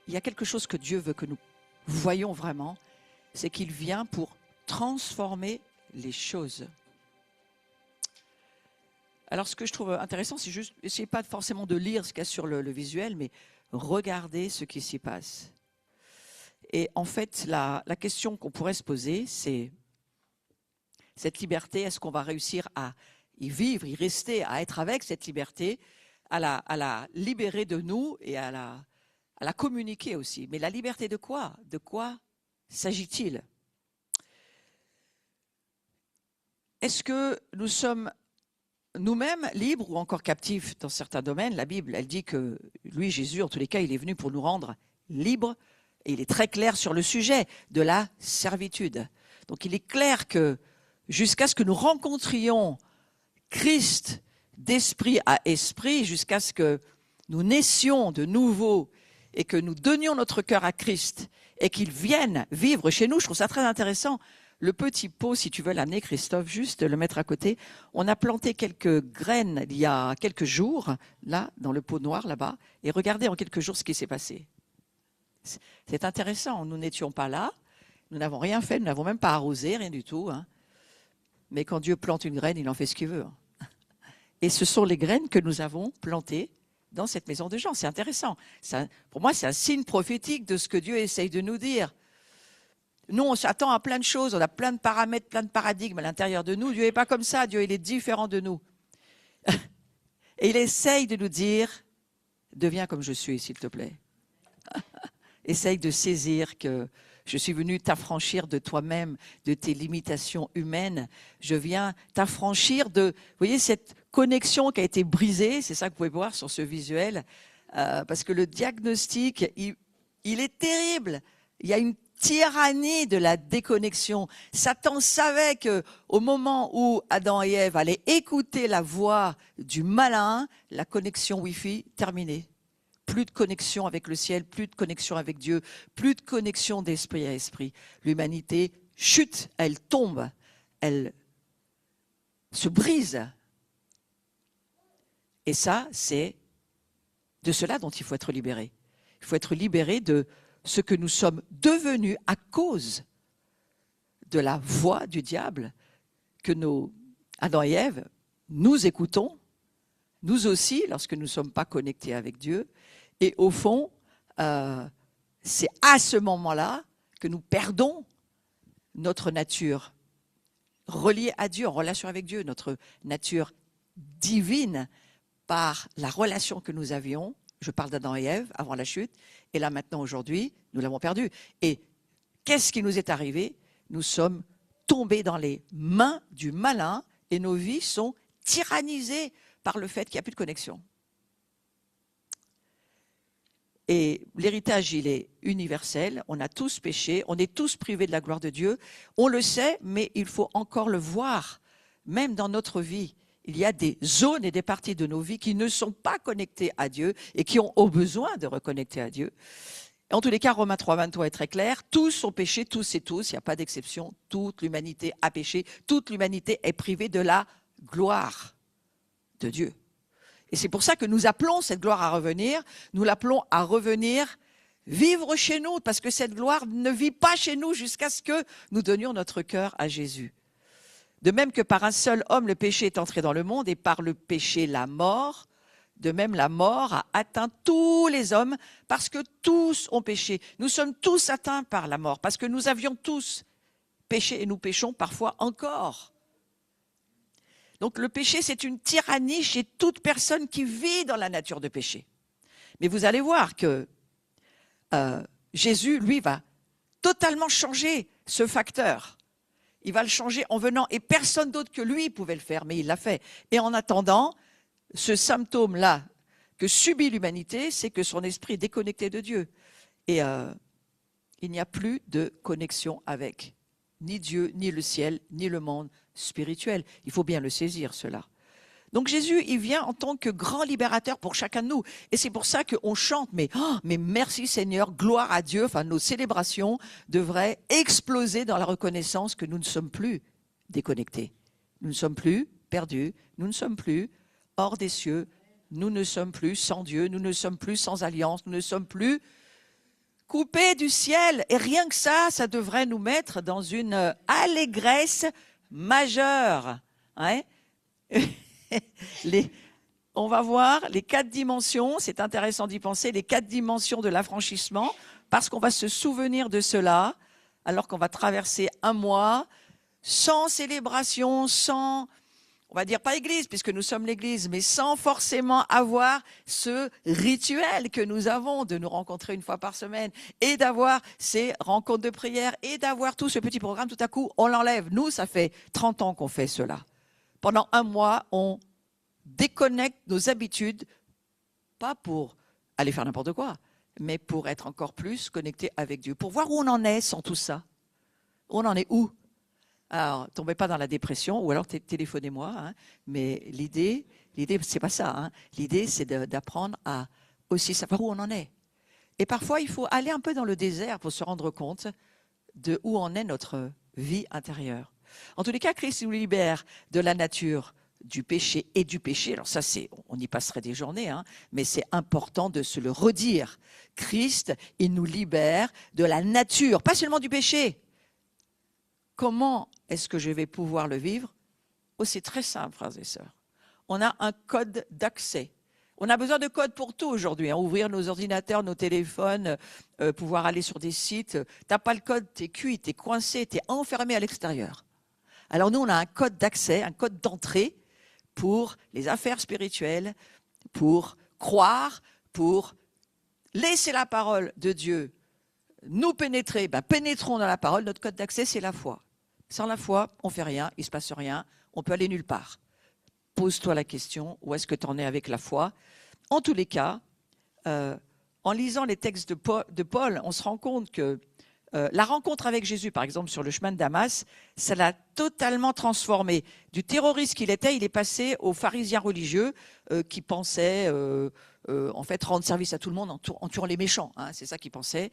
il y a quelque chose que Dieu veut que nous voyons vraiment, c'est qu'il vient pour transformer les choses. Alors, ce que je trouve intéressant, c'est juste, essayez pas forcément de lire ce qu'il y a sur le visuel, mais regardez ce qui s'y passe. Et en fait, la question qu'on pourrait se poser, c'est cette liberté, est-ce qu'on va réussir à y vivre, y rester, à être avec cette liberté, à la libérer de nous et à la communiquer aussi. Mais la liberté de quoi? De quoi s'agit-il? Est-ce que nous sommes nous-mêmes libres ou encore captifs dans certains domaines? La Bible, elle dit que lui, Jésus, en tous les cas, il est venu pour nous rendre libres. Et il est très clair sur le sujet de la servitude. Donc il est clair que jusqu'à ce que nous rencontrions Christ d'esprit à esprit, jusqu'à ce que nous naissions de nouveau et que nous donnions notre cœur à Christ et qu'il vienne vivre chez nous, je trouve ça très intéressant. Le petit pot, si tu veux l'amener, Christophe, juste le mettre à côté. On a planté quelques graines il y a quelques jours, là, dans le pot noir, là-bas, et regardez en quelques jours ce qui s'est passé. C'est intéressant, nous n'étions pas là, nous n'avons rien fait, nous n'avons même pas arrosé, rien du tout. Hein. Mais quand Dieu plante une graine, il en fait ce qu'il veut. Hein. Et ce sont les graines que nous avons plantées dans cette maison de Jean. C'est intéressant. Pour moi, c'est un signe prophétique de ce que Dieu essaye de nous dire. Nous, on s'attend à plein de choses, on a plein de paramètres, plein de paradigmes à l'intérieur de nous. Dieu n'est pas comme ça, Dieu il est différent de nous. Et il essaye de nous dire, deviens comme je suis, s'il te plaît. Essaye de saisir que je suis venu t'affranchir de toi-même, de tes limitations humaines. Je viens t'affranchir de, vous voyez, cette connexion qui a été brisée, c'est ça que vous pouvez voir sur ce visuel, parce que le diagnostic, il est terrible. Il y a une tyrannie de la déconnexion. Satan savait qu'au moment où Adam et Ève allaient écouter la voix du malin, la connexion Wi-Fi terminée. Plus de connexion avec le ciel, plus de connexion avec Dieu, plus de connexion d'esprit à esprit. L'humanité chute, elle tombe, elle se brise. Et ça, c'est de cela dont il faut être libéré. Il faut être libéré de ce que nous sommes devenus à cause de la voix du diable que nos Adam et Ève, nous écoutons, nous aussi, lorsque nous ne sommes pas connectés avec Dieu. Et au fond, c'est à ce moment-là que nous perdons notre nature reliée à Dieu, en relation avec Dieu, notre nature divine par la relation que nous avions. Je parle d'Adam et Ève avant la chute. Et là, maintenant, aujourd'hui, nous l'avons perdue. Et qu'est-ce qui nous est arrivé? Nous sommes tombés dans les mains du malin et nos vies sont tyrannisées par le fait qu'il n'y a plus de connexion. Et l'héritage, il est universel. On a tous péché. On est tous privés de la gloire de Dieu. On le sait, mais il faut encore le voir. Même dans notre vie, il y a des zones et des parties de nos vies qui ne sont pas connectées à Dieu et qui ont au besoin de reconnecter à Dieu. En tous les cas, Romains 3,23 est très clair. Tous ont péché, tous et tous. Il n'y a pas d'exception. Toute l'humanité a péché. Toute l'humanité est privée de la gloire de Dieu. Et c'est pour ça que nous appelons cette gloire à revenir, nous l'appelons à revenir vivre chez nous, parce que cette gloire ne vit pas chez nous jusqu'à ce que nous donnions notre cœur à Jésus. De même que par un seul homme, le péché est entré dans le monde, et par le péché, la mort, de même la mort a atteint tous les hommes, parce que tous ont péché. Nous sommes tous atteints par la mort, parce que nous avions tous péché, et nous péchons parfois encore. Donc le péché, c'est une tyrannie chez toute personne qui vit dans la nature de péché. Mais vous allez voir que Jésus, lui, va totalement changer ce facteur. Il va le changer en venant, et personne d'autre que lui pouvait le faire, mais il l'a fait. Et en attendant, ce symptôme-là que subit l'humanité, c'est que son esprit est déconnecté de Dieu. Et il n'y a plus de connexion avec ni Dieu, ni le ciel, ni le monde spirituel. Il faut bien le saisir, cela. Donc Jésus, il vient en tant que grand libérateur pour chacun de nous. Et c'est pour ça qu'on chante, mais merci Seigneur, gloire à Dieu. Enfin, nos célébrations devraient exploser dans la reconnaissance que nous ne sommes plus déconnectés. Nous ne sommes plus perdus, nous ne sommes plus hors des cieux, nous ne sommes plus sans Dieu, nous ne sommes plus sans alliance, nous ne sommes plus coupé du ciel. Et rien que ça devrait nous mettre dans une allégresse majeure. Hein? On va voir les 4 dimensions, c'est intéressant d'y penser, les 4 dimensions de l'affranchissement, parce qu'on va se souvenir de cela, alors qu'on va traverser un mois sans célébration, sans, on va dire pas église, puisque nous sommes l'église, mais sans forcément avoir ce rituel que nous avons de nous rencontrer une fois par semaine et d'avoir ces rencontres de prière et d'avoir tout ce petit programme, tout à coup, on l'enlève. Nous, ça fait 30 ans qu'on fait cela. Pendant un mois, on déconnecte nos habitudes, pas pour aller faire n'importe quoi, mais pour être encore plus connecté avec Dieu, pour voir où on en est sans tout ça. On en est où? Alors, tombez pas dans la dépression, ou alors téléphonez-moi, hein, mais l'idée, c'est pas ça. Hein. L'idée, c'est d'apprendre à aussi savoir où on en est. Et parfois, il faut aller un peu dans le désert pour se rendre compte de où en est notre vie intérieure. En tous les cas, Christ nous libère de la nature du péché et du péché. Alors ça, on y passerait des journées, hein, mais c'est important de se le redire. Christ, il nous libère de la nature, pas seulement du péché. Comment est-ce que je vais pouvoir le vivre? Oh, c'est très simple, frères et sœurs. On a un code d'accès. On a besoin de code pour tout aujourd'hui. Hein. Ouvrir nos ordinateurs, nos téléphones, pouvoir aller sur des sites. Tu n'as pas le code, tu es cuit, tu es coincé, tu es enfermé à l'extérieur. Alors nous, on a un code d'accès, un code d'entrée pour les affaires spirituelles, pour croire, pour laisser la parole de Dieu nous pénétrer. Pénétrons dans la parole. Notre code d'accès, c'est la foi. Sans la foi, on ne fait rien, il ne se passe rien, on peut aller nulle part. Pose-toi la question, où est-ce que tu en es avec la foi? En tous les cas, en lisant les textes de Paul, on se rend compte que la rencontre avec Jésus, par exemple, sur le chemin de Damas, ça l'a totalement transformé. Du terroriste qu'il était, il est passé aux pharisiens religieux qui pensaient en fait rendre service à tout le monde en tuant les méchants. Hein, c'est ça qu'il pensait.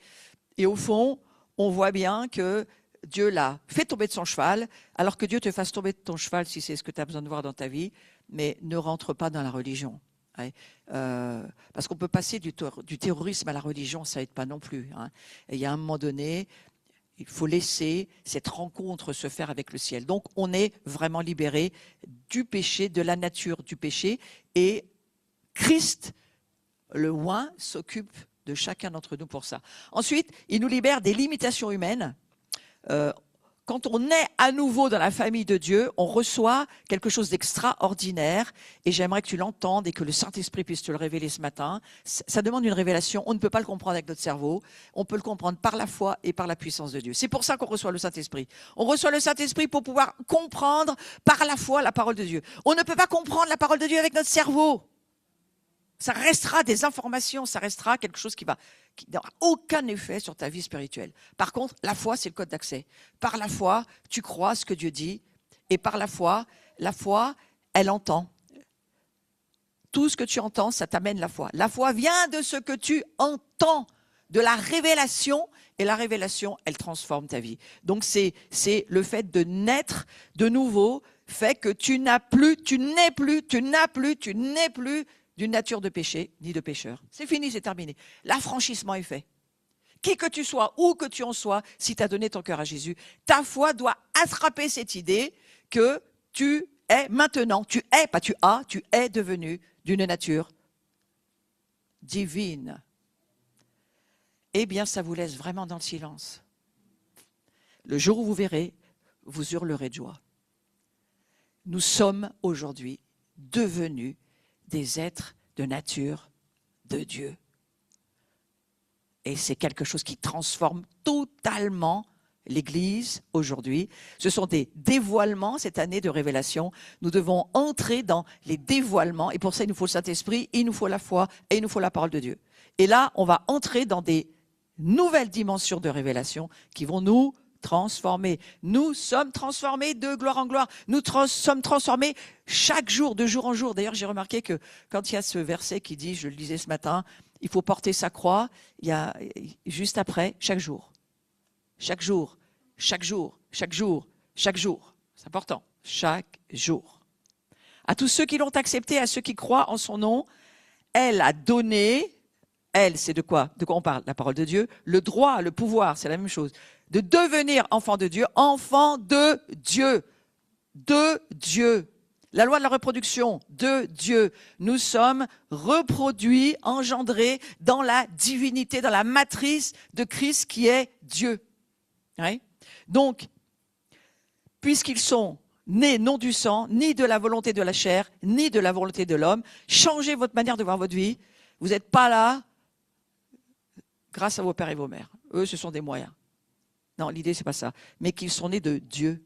Et au fond, on voit bien que Dieu l'a fait tomber de son cheval, alors que Dieu te fasse tomber de ton cheval si c'est ce que tu as besoin de voir dans ta vie, mais ne rentre pas dans la religion. Ouais. Parce qu'on peut passer du terrorisme à la religion, ça n'aide pas non plus. Hein. Et il y a un moment donné, il faut laisser cette rencontre se faire avec le ciel. Donc on est vraiment libéré du péché, de la nature du péché, et Christ, le oint, s'occupe de chacun d'entre nous pour ça. Ensuite, il nous libère des limitations humaines. Quand on est à nouveau dans la famille de Dieu, on reçoit quelque chose d'extraordinaire, et j'aimerais que tu l'entendes et que le Saint-Esprit puisse te le révéler ce matin. Ça demande une révélation, on ne peut pas le comprendre avec notre cerveau, on peut le comprendre par la foi et par la puissance de Dieu. C'est pour ça qu'on reçoit le Saint-Esprit. On reçoit le Saint-Esprit pour pouvoir comprendre par la foi la parole de Dieu. On ne peut pas comprendre la parole de Dieu avec notre cerveau. Ça restera des informations, ça restera quelque chose qui n'aura aucun effet sur ta vie spirituelle. Par contre, la foi, c'est le code d'accès. Par la foi, tu crois ce que Dieu dit, et par la foi, elle entend. Tout ce que tu entends, ça t'amène la foi. La foi vient de ce que tu entends, de la révélation, et la révélation, elle transforme ta vie. Donc c'est le fait de naître de nouveau, fait que tu n'es plus d'une nature de péché, ni de pécheur. C'est fini, c'est terminé. L'affranchissement est fait. Qui que tu sois, où que tu en sois, si tu as donné ton cœur à Jésus, ta foi doit attraper cette idée que tu es maintenant, tu es devenu d'une nature divine. Eh bien, ça vous laisse vraiment dans le silence. Le jour où vous verrez, vous hurlerez de joie. Nous sommes aujourd'hui devenus des êtres de nature de Dieu. Et c'est quelque chose qui transforme totalement l'Église aujourd'hui. Ce sont des dévoilements cette année de révélation. Nous devons entrer dans les dévoilements. Et pour ça, il nous faut le Saint-Esprit, il nous faut la foi et il nous faut la parole de Dieu. Et là, on va entrer dans des nouvelles dimensions de révélation qui vont nous transformés. Nous sommes transformés de gloire en gloire. Nous sommes transformés chaque jour, de jour en jour. D'ailleurs, j'ai remarqué que quand il y a ce verset qui dit, je le lisais ce matin, il faut porter sa croix, il y a juste après, chaque jour. Chaque jour, chaque jour, chaque jour, chaque jour. C'est important. Chaque jour. À tous ceux qui l'ont accepté, à ceux qui croient en son nom, elle a donné elle, c'est de quoi? De quoi on parle? La parole de Dieu. Le droit, le pouvoir, c'est la même chose. De devenir enfant de Dieu, enfant de Dieu. De Dieu. La loi de la reproduction, de Dieu. Nous sommes reproduits, engendrés dans la divinité, dans la matrice de Christ qui est Dieu. Oui. Donc, puisqu'ils sont nés non du sang, ni de la volonté de la chair, ni de la volonté de l'homme, changez votre manière de voir votre vie. Vous n'êtes pas là grâce à vos pères et vos mères. Eux, ce sont des moyens. Non, l'idée, c'est pas ça. Mais qu'ils sont nés de Dieu.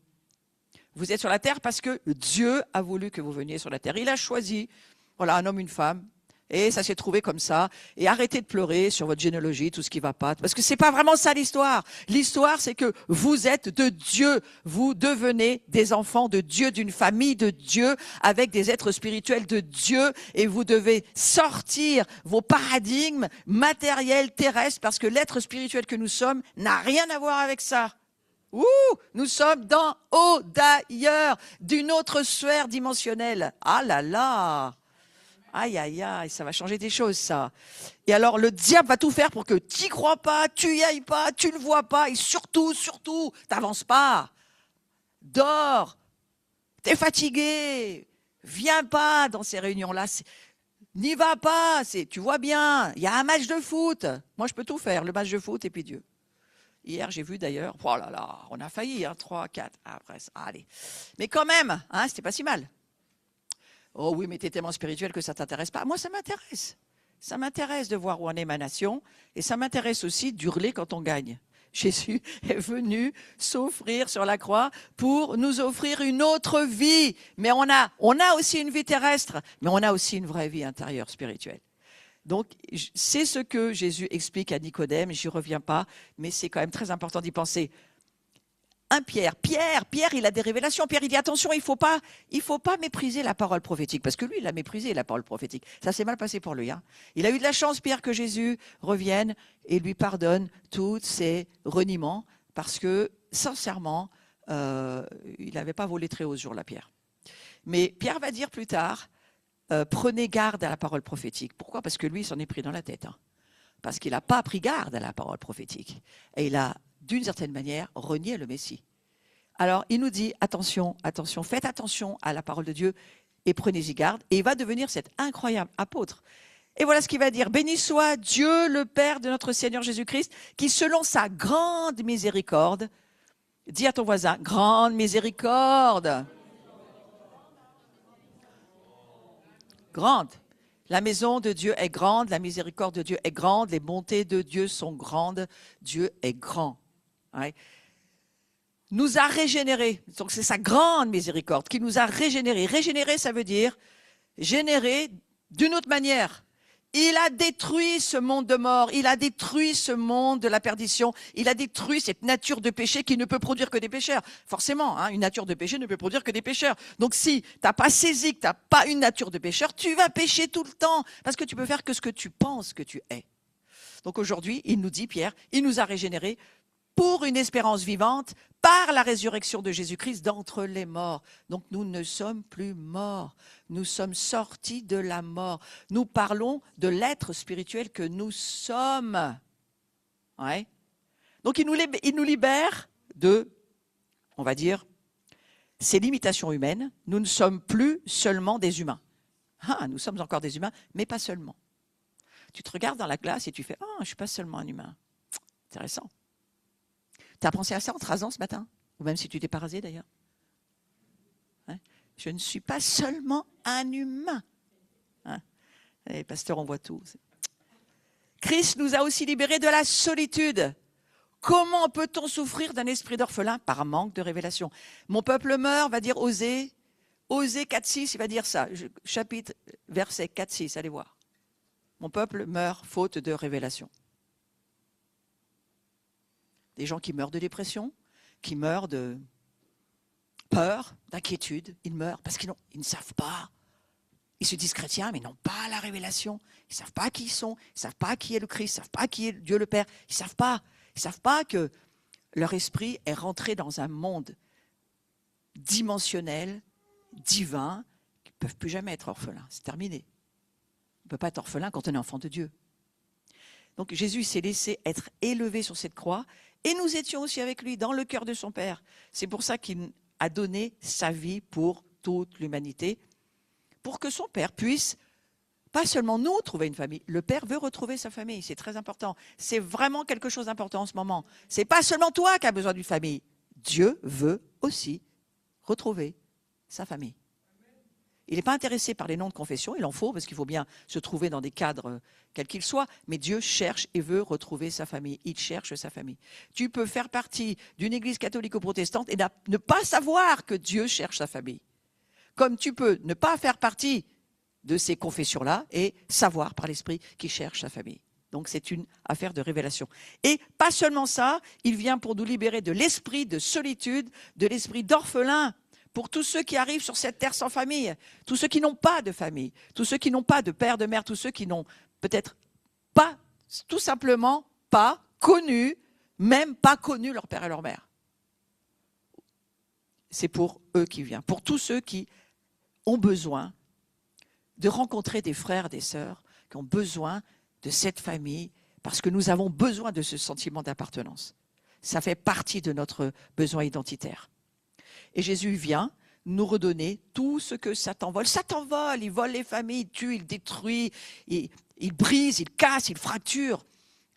Vous êtes sur la terre parce que Dieu a voulu que vous veniez sur la terre. Il a choisi, voilà, un homme, une femme. Et ça s'est trouvé comme ça. Et arrêtez de pleurer sur votre généalogie, tout ce qui va pas. Parce que c'est pas vraiment ça l'histoire. L'histoire, c'est que vous êtes de Dieu. Vous devenez des enfants de Dieu, d'une famille de Dieu, avec des êtres spirituels de Dieu. Et vous devez sortir vos paradigmes matériels, terrestres, parce que l'être spirituel que nous sommes n'a rien à voir avec ça. Ouh, nous sommes d'en haut, d'ailleurs, d'une autre sphère dimensionnelle. Ah là là! Aïe, aïe, aïe, ça va changer des choses, ça. Et alors, le diable va tout faire pour que tu n'y crois pas, tu y ailles pas, tu le vois pas, et surtout, t'avances pas. Dors. T'es fatigué. Viens pas dans ces réunions-là. N'y va pas. Tu vois bien, il y a un match de foot. Moi, je peux tout faire, le match de foot et puis Dieu. Hier, j'ai vu d'ailleurs, oh là là, on a failli, 3, 4, après ça, allez. Mais quand même, c'était pas si mal. Oh oui, mais tu es tellement spirituel que ça ne t'intéresse pas. Moi, ça m'intéresse. Ça m'intéresse de voir où en est ma nation. Et ça m'intéresse aussi d'hurler quand on gagne. Jésus est venu s'offrir sur la croix pour nous offrir une autre vie. Mais on a aussi une vie terrestre, mais on a aussi une vraie vie intérieure spirituelle. Donc, c'est ce que Jésus explique à Nicodème. Je n'y reviens pas, mais c'est quand même très important d'y penser. Pierre, il a des révélations. Pierre, il dit attention, il faut pas mépriser la parole prophétique, parce que lui, il a méprisé la parole prophétique. Ça s'est mal passé pour lui. Il a eu de la chance, Pierre, que Jésus revienne et lui pardonne tous ses reniements, parce que sincèrement, il n'avait pas volé très haut ce jour-là, Pierre. Mais Pierre va dire plus tard, prenez garde à la parole prophétique. Pourquoi? Parce que lui, il s'en est pris dans la tête. Parce qu'il n'a pas pris garde à la parole prophétique. Et il a, d'une certaine manière, renié le Messie. Alors, il nous dit, attention, faites attention à la parole de Dieu et prenez-y garde. Et il va devenir cet incroyable apôtre. Et voilà ce qu'il va dire. Béni soit Dieu, le Père de notre Seigneur Jésus-Christ, qui, selon sa grande miséricorde, dis à ton voisin, grande miséricorde. Grande. La maison de Dieu est grande, la miséricorde de Dieu est grande, les bontés de Dieu sont grandes, Dieu est grand. Ouais. Nous a régénérés, donc c'est sa grande miséricorde qui nous a régénérés. Régénérer, ça veut dire générer d'une autre manière. Il a détruit ce monde de mort, il a détruit ce monde de la perdition, il a détruit cette nature de péché qui ne peut produire que des pécheurs. Forcément, une nature de péché ne peut produire que des pécheurs. Donc si tu n'as pas saisi que tu n'as pas une nature de pécheur, tu vas pécher tout le temps, parce que tu peux faire que ce que tu penses que tu es. Donc aujourd'hui, il nous dit, Pierre, il nous a régénérés pour une espérance vivante par la résurrection de Jésus-Christ d'entre les morts. Donc nous ne sommes plus morts, nous sommes sortis de la mort. Nous parlons de l'être spirituel que nous sommes. Ouais. Donc il nous libère de, on va dire, ces limitations humaines. Nous ne sommes plus seulement des humains. Nous sommes encore des humains, mais pas seulement. Tu te regardes dans la glace et tu fais « je ne suis pas seulement un humain ». Intéressant. Tu as pensé à ça en te rasant ce matin? Ou même si tu t'es pas rasé d'ailleurs. Je ne suis pas seulement un humain. Les pasteurs, on voit tout. Christ nous a aussi libérés de la solitude. Comment peut-on souffrir d'un esprit d'orphelin? Par manque de révélation. Mon peuple meurt, va dire Osée. Osée 4,6, il va dire ça. Chapitre, verset 4,6, allez voir. Mon peuple meurt faute de révélation. Des gens qui meurent de dépression, qui meurent de peur, d'inquiétude. Ils meurent parce qu'ils ne savent pas. Ils se disent chrétiens, mais ils n'ont pas la révélation. Ils ne savent pas qui ils sont. Ils ne savent pas qui est le Christ. Ils ne savent pas qui est Dieu le Père. Ils ne savent pas. Ils ne savent pas que leur esprit est rentré dans un monde dimensionnel, divin, qu'ils ne peuvent plus jamais être orphelins. C'est terminé. On ne peut pas être orphelin quand on est enfant de Dieu. Donc Jésus s'est laissé être élevé sur cette croix et nous étions aussi avec lui dans le cœur de son Père. C'est pour ça qu'il a donné sa vie pour toute l'humanité, pour que son Père puisse, pas seulement nous, trouver une famille. Le Père veut retrouver sa famille, c'est très important. C'est vraiment quelque chose d'important en ce moment. C'est pas seulement toi qui as besoin d'une famille. Dieu veut aussi retrouver sa famille. Il n'est pas intéressé par les noms de confession, il en faut, parce qu'il faut bien se trouver dans des cadres, quels qu'ils soient, mais Dieu cherche et veut retrouver sa famille. Il cherche sa famille. Tu peux faire partie d'une église catholique ou protestante et ne pas savoir que Dieu cherche sa famille. Comme tu peux ne pas faire partie de ces confessions-là et savoir par l'Esprit qu'il cherche sa famille. Donc c'est une affaire de révélation. Et pas seulement ça, il vient pour nous libérer de l'esprit de solitude, de l'esprit d'orphelin, pour tous ceux qui arrivent sur cette terre sans famille, tous ceux qui n'ont pas de famille, tous ceux qui n'ont pas de père, de mère, tous ceux qui n'ont peut-être pas, tout simplement pas connu, même pas connu leur père et leur mère. C'est pour eux qui vient, pour tous ceux qui ont besoin de rencontrer des frères, des sœurs, qui ont besoin de cette famille, parce que nous avons besoin de ce sentiment d'appartenance. Ça fait partie de notre besoin identitaire. Et Jésus vient nous redonner tout ce que Satan vole. Satan vole, il vole les familles, il tue, il détruit, il brise, il casse, il fracture.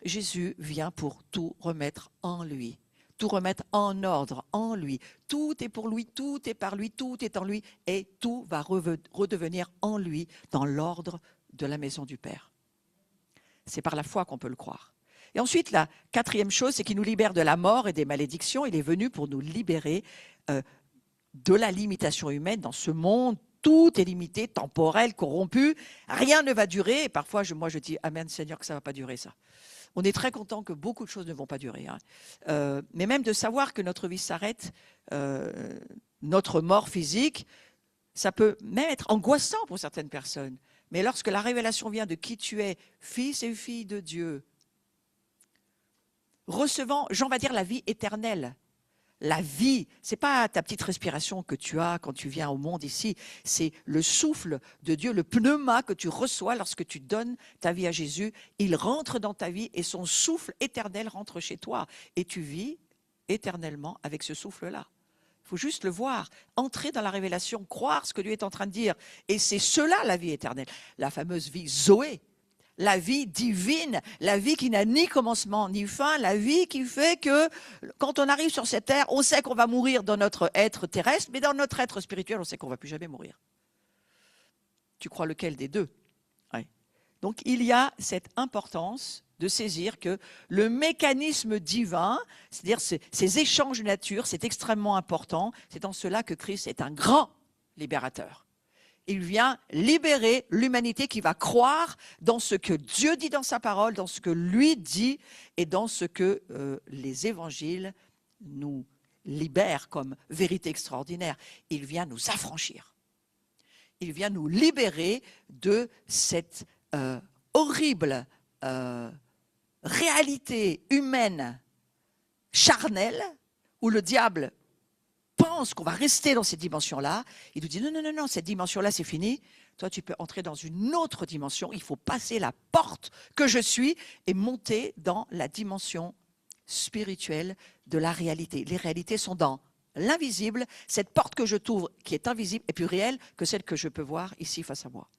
Jésus vient pour tout remettre en lui, tout remettre en ordre en lui. Tout est pour lui, tout est par lui, tout est en lui, et tout va redevenir en lui dans l'ordre de la maison du Père. C'est par la foi qu'on peut le croire. Et ensuite, la quatrième chose, c'est qu'il nous libère de la mort et des malédictions. Il est venu pour nous libérer de la limitation humaine dans ce monde. Tout est limité, temporel, corrompu. Rien ne va durer. Et parfois, moi, je dis, Amen, Seigneur, que ça ne va pas durer, ça. On est très content que beaucoup de choses ne vont pas durer. Mais même de savoir que notre vie s'arrête, notre mort physique, ça peut même être angoissant pour certaines personnes. Mais lorsque la révélation vient de qui tu es, fils et fille de Dieu, recevant, Jean va dire, la vie éternelle. La vie, ce n'est pas ta petite respiration que tu as quand tu viens au monde ici, c'est le souffle de Dieu, le pneuma que tu reçois lorsque tu donnes ta vie à Jésus. Il rentre dans ta vie et son souffle éternel rentre chez toi. Et tu vis éternellement avec ce souffle-là. Il faut juste le voir, entrer dans la révélation, croire ce que Dieu est en train de dire. Et c'est cela la vie éternelle, la fameuse vie Zoé. La vie divine, la vie qui n'a ni commencement ni fin, la vie qui fait que quand on arrive sur cette terre, on sait qu'on va mourir dans notre être terrestre, mais dans notre être spirituel, on sait qu'on ne va plus jamais mourir. Tu crois lequel des deux? Ouais. Donc il y a cette importance de saisir que le mécanisme divin, c'est-à-dire ces échanges de nature, c'est extrêmement important. C'est en cela que Christ est un grand libérateur. Il vient libérer l'humanité qui va croire dans ce que Dieu dit dans sa parole, dans ce que lui dit et dans ce que les évangiles nous libèrent comme vérité extraordinaire. Il vient nous affranchir. Il vient nous libérer de cette horrible réalité humaine charnelle où le diable pense qu'on va rester dans cette dimension-là, il nous dit non, cette dimension-là, c'est fini. Toi, tu peux entrer dans une autre dimension. Il faut passer la porte que je suis et monter dans la dimension spirituelle de la réalité. Les réalités sont dans l'invisible. Cette porte que je t'ouvre, qui est invisible, est plus réelle que celle que je peux voir ici face à moi.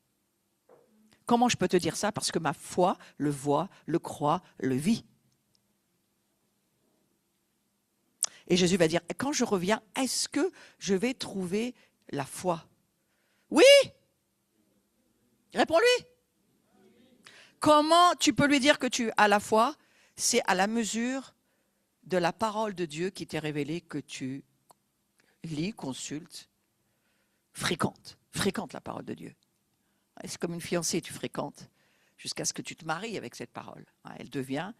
Comment je peux te dire ça? Parce que ma foi le voit, le croit, le vit. Et Jésus va dire, quand je reviens, est-ce que je vais trouver la foi? Oui! Réponds-lui. Comment tu peux lui dire que tu as la foi? C'est à la mesure de la parole de Dieu qui t'est révélée que tu lis, consultes, fréquentes. Fréquente la parole de Dieu. C'est comme une fiancée, tu fréquentes jusqu'à ce que tu te maries avec cette parole. Elle devient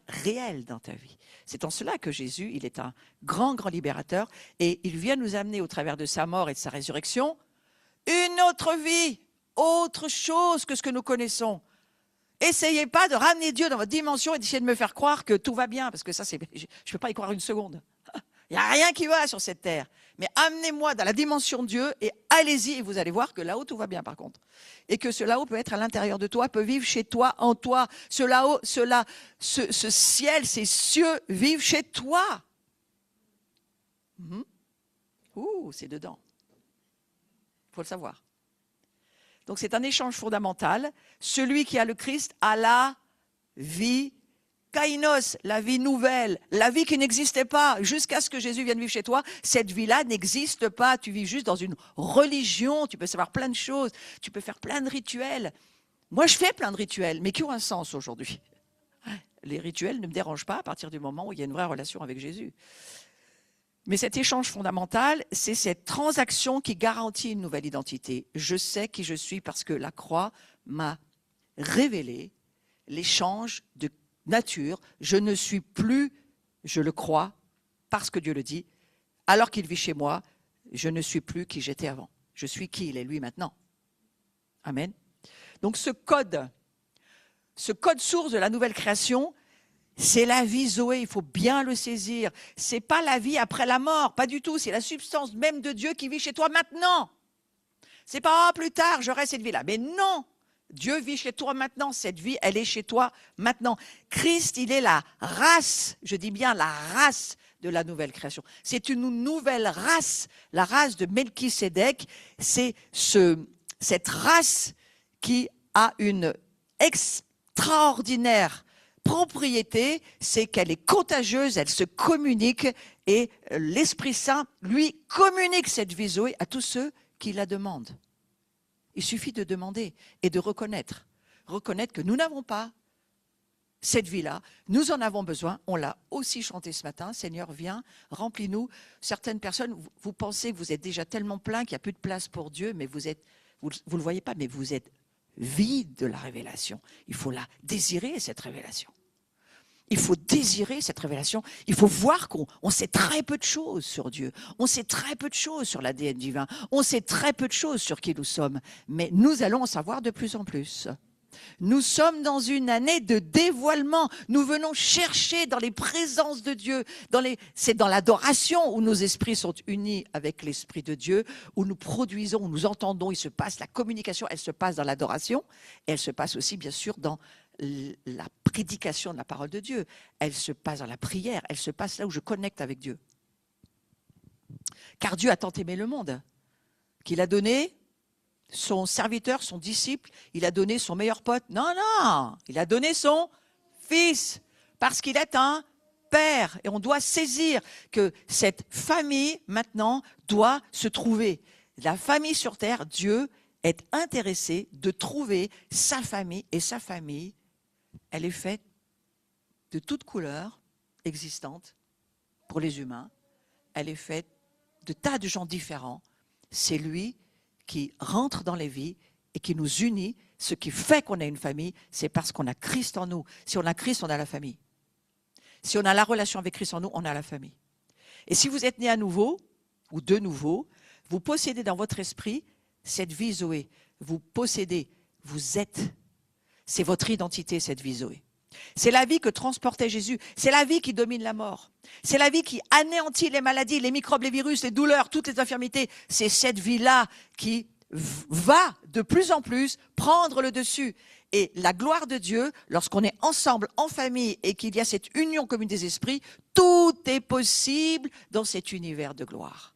réelle dans ta vie. C'est en cela que Jésus, il est un grand libérateur et il vient nous amener au travers de sa mort et de sa résurrection une autre vie, autre chose que ce que nous connaissons. Essayez pas de ramener Dieu dans votre dimension et d'essayer de me faire croire que tout va bien, parce que ça, je ne peux pas y croire une seconde. Il n'y a rien qui va sur cette terre. Mais amenez-moi dans la dimension de Dieu et allez-y et vous allez voir que là-haut, tout va bien par contre. Et que ce là-haut peut être à l'intérieur de toi, peut vivre chez toi, en toi. Ce là-haut, ce ciel, ces cieux vivent chez toi. Ouh, c'est dedans. Il faut le savoir. Donc c'est un échange fondamental. Celui qui a le Christ a la vie kainos, la vie nouvelle, la vie qui n'existait pas jusqu'à ce que Jésus vienne vivre chez toi. Cette vie-là n'existe pas. Tu vis juste dans une religion. Tu peux savoir plein de choses. Tu peux faire plein de rituels. Moi, je fais plein de rituels, mais qui ont un sens aujourd'hui. Les rituels ne me dérangent pas à partir du moment où il y a une vraie relation avec Jésus. Mais cet échange fondamental, c'est cette transaction qui garantit une nouvelle identité. Je sais qui je suis parce que la croix m'a révélé l'échange de nature. Je ne suis plus, je le crois, parce que Dieu le dit, alors qu'il vit chez moi, je ne suis plus qui j'étais avant. Je suis qui il est lui maintenant. Amen. Donc ce code source de la nouvelle création, c'est la vie Zoé, il faut bien le saisir. C'est pas la vie après la mort, pas du tout. C'est la substance même de Dieu qui vit chez toi maintenant. C'est pas plus tard, j'aurai cette vie-là. Mais non, Dieu vit chez toi maintenant. Cette vie, elle est chez toi maintenant. Christ, il est la race, je dis bien la race de la nouvelle création. C'est une nouvelle race, la race de Melchisédek. C'est cette race qui a une extraordinaire propriété, c'est qu'elle est contagieuse, elle se communique et l'Esprit Saint, lui, communique cette vie Zoé à tous ceux qui la demandent. Il suffit de demander et de reconnaître que nous n'avons pas cette vie-là, nous en avons besoin, on l'a aussi chanté ce matin, Seigneur, viens, remplis-nous. Certaines personnes, vous pensez que vous êtes déjà tellement plein qu'il n'y a plus de place pour Dieu, mais vous le voyez pas, mais vous êtes vide de la révélation. Il faut la désirer, cette révélation. Il faut désirer cette révélation. Il faut voir qu'on sait très peu de choses sur Dieu. On sait très peu de choses sur l'ADN divin. On sait très peu de choses sur qui nous sommes. Mais nous allons en savoir de plus en plus. Nous sommes dans une année de dévoilement. Nous venons chercher dans les présences de Dieu. C'est dans l'adoration où nos esprits sont unis avec l'Esprit de Dieu, où nous produisons, où nous entendons. Il se passe la communication, elle se passe dans l'adoration. Et elle se passe aussi, bien sûr, dans la prédication de la parole de Dieu. Elle se passe dans la prière. Elle se passe là où je connecte avec Dieu. Car Dieu a tant aimé le monde qu'il a donné son serviteur, son disciple, il a donné son meilleur pote. Non, il a donné son fils parce qu'il est un père. Et on doit saisir que cette famille, maintenant, doit se trouver. La famille sur terre, Dieu est intéressé de trouver sa famille. Et sa famille, elle est faite de toutes couleurs existantes pour les humains. Elle est faite de tas de gens différents. C'est lui qui rentre dans les vies et qui nous unit. Ce qui fait qu'on a une famille, c'est parce qu'on a Christ en nous. Si on a Christ, on a la famille. Si on a la relation avec Christ en nous, on a la famille. Et si vous êtes né à nouveau, ou de nouveau, vous possédez dans votre esprit cette vie Zoé. Vous possédez, vous êtes. C'est votre identité, cette vie Zoé. C'est la vie que transportait Jésus. C'est la vie qui domine la mort. C'est la vie qui anéantit les maladies, les microbes, les virus, les douleurs, toutes les infirmités. C'est cette vie-là qui va de plus en plus prendre le dessus. Et la gloire de Dieu, lorsqu'on est ensemble, en famille, et qu'il y a cette union commune des esprits, tout est possible dans cet univers de gloire.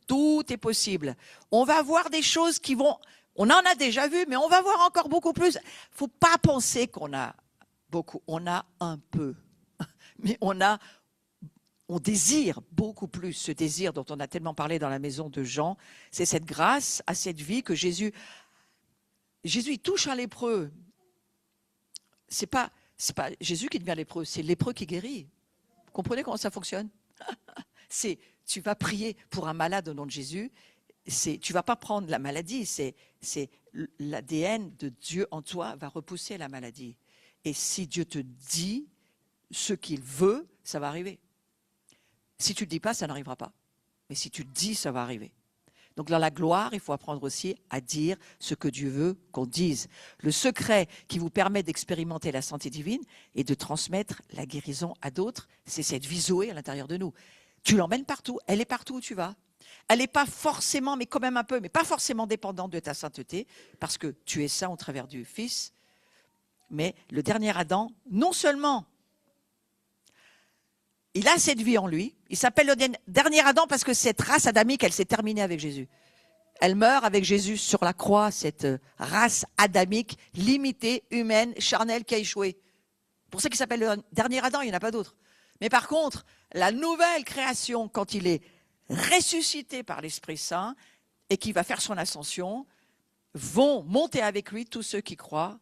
Tout est possible. On va voir des choses qui vont... On en a déjà vu, mais on va voir encore beaucoup plus. Il ne faut pas penser qu'on a beaucoup. On a un peu. Mais on désire beaucoup plus. Ce désir dont on a tellement parlé dans la maison de Jean, c'est cette grâce à cette vie que Jésus il touche un lépreux. C'est pas Jésus qui devient lépreux, c'est le lépreux qui guérit. Vous comprenez comment ça fonctionne? Tu vas prier pour un malade au nom de Jésus. Tu vas pas prendre la maladie, c'est l'ADN de Dieu en toi va repousser la maladie. Et si Dieu te dit ce qu'il veut, ça va arriver. Si tu ne le dis pas, ça n'arrivera pas. Mais si tu le dis, ça va arriver. Donc dans la gloire, il faut apprendre aussi à dire ce que Dieu veut qu'on dise. Le secret qui vous permet d'expérimenter la santé divine et de transmettre la guérison à d'autres, c'est cette vie Zoé à l'intérieur de nous. Tu l'emmènes partout. Elle est partout où tu vas. Elle n'est pas forcément, mais quand même un peu, mais pas forcément dépendante de ta sainteté, parce que tu es saint au travers du Fils. Mais le dernier Adam, non seulement il a cette vie en lui, il s'appelle le dernier Adam parce que cette race adamique, elle s'est terminée avec Jésus. Elle meurt avec Jésus sur la croix, cette race adamique, limitée, humaine, charnelle, qui a échoué. Pour ça qu'il s'appelle le dernier Adam, il n'y en a pas d'autre. Mais par contre, la nouvelle création, quand il est ressuscité par l'Esprit Saint et qui va faire son ascension, vont monter avec lui tous ceux qui croient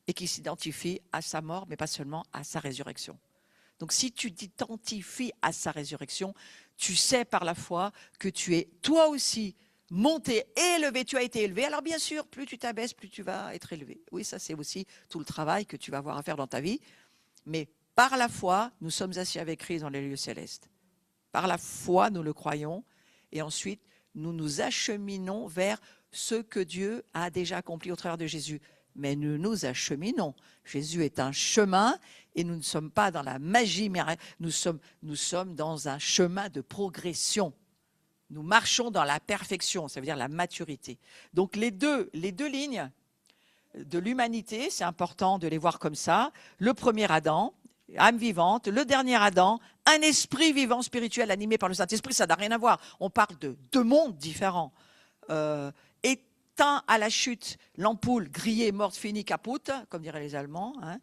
et qui s'identifient à sa mort, mais pas seulement à sa résurrection. Donc si tu t'identifies à sa résurrection, tu sais par la foi que tu es toi aussi monté, élevé, tu as été élevé. Alors bien sûr, plus tu t'abaisses, plus tu vas être élevé. Oui, ça c'est aussi tout le travail que tu vas avoir à faire dans ta vie. Mais par la foi, nous sommes assis avec Christ dans les lieux célestes. Par la foi, nous le croyons. Et ensuite, nous nous acheminons vers ce que Dieu a déjà accompli au travers de Jésus. Mais nous nous acheminons. Jésus est un chemin et nous ne sommes pas dans la magie, mais nous sommes dans un chemin de progression. Nous marchons dans la perfection, ça veut dire la maturité. Donc les deux lignes de l'humanité, c'est important de les voir comme ça. Le premier Adam, âme vivante. Le dernier Adam, un esprit vivant spirituel animé par le Saint-Esprit. Ça n'a rien à voir. On parle de deux mondes différents. Éteint à la chute, l'ampoule grillée, morte, finie, capote, comme diraient les Allemands. Hein.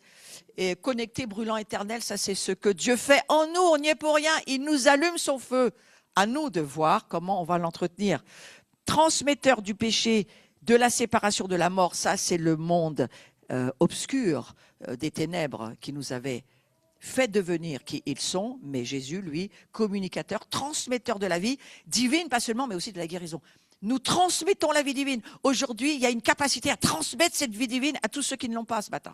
Et connecté, brûlant, éternel, ça c'est ce que Dieu fait en nous. On n'y est pour rien. Il nous allume son feu. À nous de voir comment on va l'entretenir. Transmetteur du péché, de la séparation, de la mort, ça c'est le monde obscur des ténèbres qui nous avait fait devenir qui ils sont, mais Jésus, lui, communicateur, transmetteur de la vie divine, pas seulement, mais aussi de la guérison. Nous transmettons la vie divine. Aujourd'hui, il y a une capacité à transmettre cette vie divine à tous ceux qui ne l'ont pas ce matin.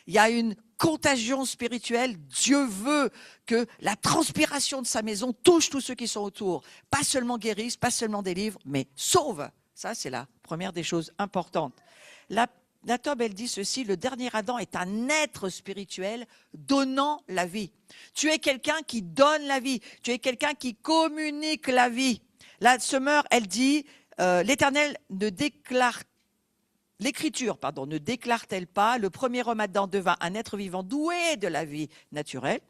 Il y a une contagion spirituelle. Dieu veut que la transpiration de sa maison touche tous ceux qui sont autour. Pas seulement guérisse, pas seulement délivre, mais sauve. Ça, c'est la première des choses importantes. La Tob, elle dit ceci, le dernier Adam est un être spirituel donnant la vie. Tu es quelqu'un qui donne la vie. Tu es quelqu'un qui communique la vie. La Semeur, elle dit, l'Éternel ne déclare L'Écriture, ne déclare-t-elle pas, le premier homme Adam devint un être vivant doué de la vie naturelle.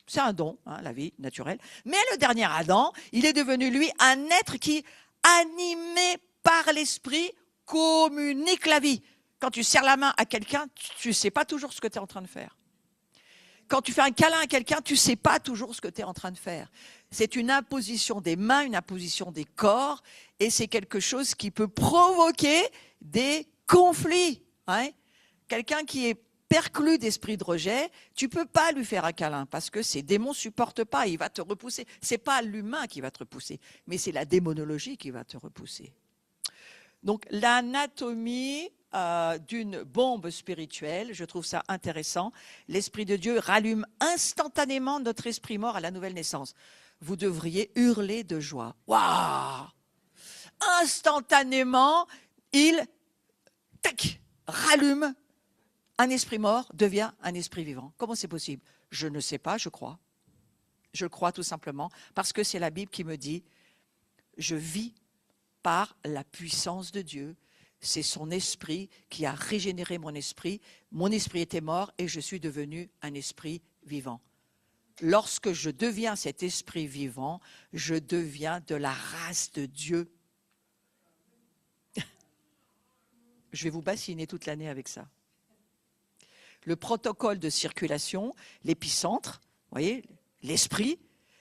C'est un don, hein, la vie naturelle. Mais le dernier Adam, il est devenu, lui, un être qui, animé par l'Esprit, communique la vie. Quand tu serres la main à quelqu'un, tu ne sais pas toujours ce que tu es en train de faire. Quand tu fais un câlin à quelqu'un, tu ne sais pas toujours ce que tu es en train de faire. C'est une imposition des mains, une imposition des corps, et c'est quelque chose qui peut provoquer des conflit. Hein. Quelqu'un qui est perclus d'esprit de rejet, tu ne peux pas lui faire un câlin parce que ces démons ne supportent pas, il va te repousser. Ce n'est pas l'humain qui va te repousser, mais c'est la démonologie qui va te repousser. Donc l'anatomie d'une bombe spirituelle, je trouve ça intéressant. L'Esprit de Dieu rallume instantanément notre esprit mort à la nouvelle naissance. Vous devriez hurler de joie. Waouh! Instantanément, il rallume un esprit mort, devient un esprit vivant. Comment c'est possible? Je ne sais pas, je crois. Je le crois tout simplement parce que c'est la Bible qui me dit je vis par la puissance de Dieu. C'est son esprit qui a régénéré mon esprit. Mon esprit était mort et je suis devenu un esprit vivant. Lorsque je deviens cet esprit vivant, je deviens de la race de Dieu. Je vais vous bassiner toute l'année avec ça. Le protocole de circulation, l'épicentre, vous voyez, l'esprit,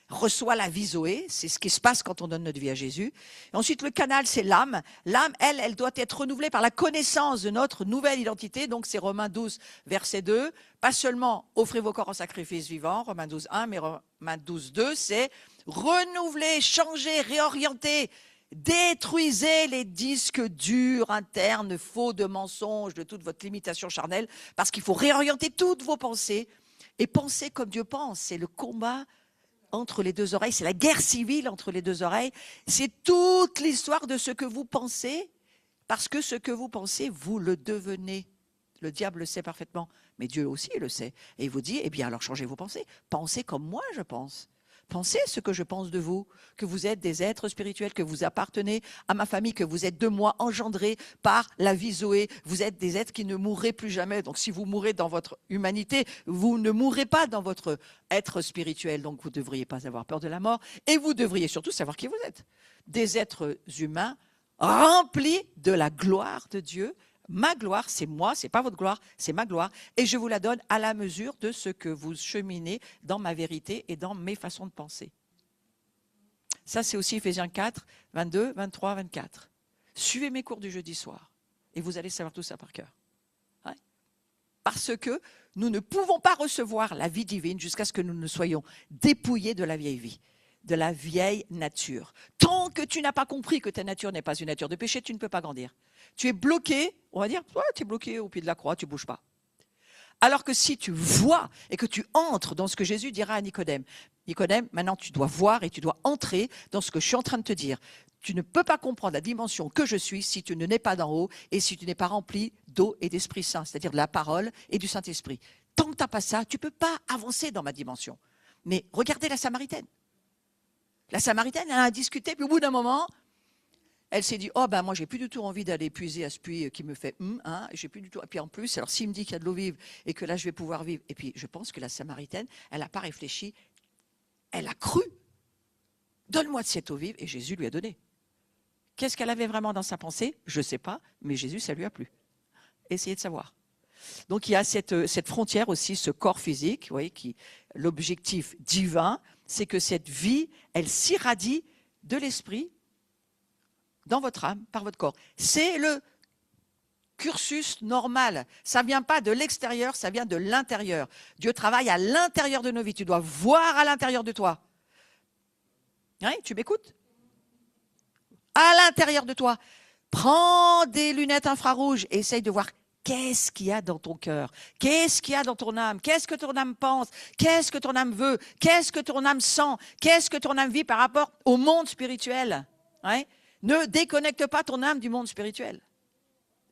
reçoit la vie Zoé, c'est ce qui se passe quand on donne notre vie à Jésus. Et ensuite, le canal, c'est l'âme. L'âme, elle doit être renouvelée par la connaissance de notre nouvelle identité. Donc, c'est Romains 12, verset 2. Pas seulement offrez vos corps en sacrifice vivant, Romains 12, 1, mais Romains 12, 2, c'est renouveler, changer, réorienter. Détruisez les disques durs, internes, faux de mensonges, de toute votre limitation charnelle, parce qu'il faut réorienter toutes vos pensées et penser comme Dieu pense. C'est le combat entre les deux oreilles, c'est la guerre civile entre les deux oreilles. C'est toute l'histoire de ce que vous pensez, parce que ce que vous pensez, vous le devenez. Le diable le sait parfaitement, mais Dieu aussi le sait. Et il vous dit, eh bien alors changez vos pensées. Pensez comme moi je pense. Pensez ce que je pense de vous, que vous êtes des êtres spirituels, que vous appartenez à ma famille, que vous êtes de moi engendrés par la vie Zoé. Vous êtes des êtres qui ne mourrez plus jamais. Donc si vous mourrez dans votre humanité, vous ne mourrez pas dans votre être spirituel. Donc vous ne devriez pas avoir peur de la mort. Et vous devriez surtout savoir qui vous êtes. Des êtres humains remplis de la gloire de Dieu. Ma gloire, c'est moi, c'est pas votre gloire, c'est ma gloire. Et je vous la donne à la mesure de ce que vous cheminez dans ma vérité et dans mes façons de penser. Ça, c'est aussi Ephésiens 4, 22, 23, 24. Suivez mes cours du jeudi soir et vous allez savoir tout ça par cœur. Ouais. Parce que nous ne pouvons pas recevoir la vie divine jusqu'à ce que nous ne soyons dépouillés de la vieille vie, de la vieille nature. Tant que tu n'as pas compris que ta nature n'est pas une nature de péché, tu ne peux pas grandir. Tu es bloqué, on va dire, ouais, tu es bloqué au pied de la croix, tu ne bouges pas. Alors que si tu vois et que tu entres dans ce que Jésus dira à Nicodème, Nicodème, maintenant tu dois voir et tu dois entrer dans ce que je suis en train de te dire. Tu ne peux pas comprendre la dimension que je suis si tu ne n'es pas d'en haut et si tu n'es pas rempli d'eau et d'Esprit Saint, c'est-à-dire de la parole et du Saint-Esprit. Tant que tu n'as pas ça, tu ne peux pas avancer dans ma dimension. Mais regardez la Samaritaine. La Samaritaine, elle a discuté, puis au bout d'un moment, elle s'est dit, oh ben moi j'ai plus du tout envie d'aller puiser à ce puits qui me fait j'ai plus du tout. Et puis en plus, alors s'il me dit qu'il y a de l'eau vive et que là je vais pouvoir vivre, et puis je pense que la Samaritaine, elle n'a pas réfléchi, elle a cru. Donne-moi de cette eau vive, et Jésus lui a donné. Qu'est-ce qu'elle avait vraiment dans sa pensée? Je ne sais pas, mais Jésus, ça lui a plu. Essayez de savoir. Donc il y a cette frontière aussi, ce corps physique, vous voyez, l'objectif divin, c'est que cette vie, elle s'irradie de l'esprit dans votre âme, par votre corps. C'est le cursus normal. Ça ne vient pas de l'extérieur, ça vient de l'intérieur. Dieu travaille à l'intérieur de nos vies. Tu dois voir à l'intérieur de toi. Hein, tu m'écoutes? À l'intérieur de toi. Prends des lunettes infrarouges et essaye de voir qu'est-ce qu'il y a dans ton cœur, qu'est-ce qu'il y a dans ton âme, qu'est-ce que ton âme pense, qu'est-ce que ton âme veut, qu'est-ce que ton âme sent, qu'est-ce que ton âme vit par rapport au monde spirituel. Hein? Ne déconnecte pas ton âme du monde spirituel.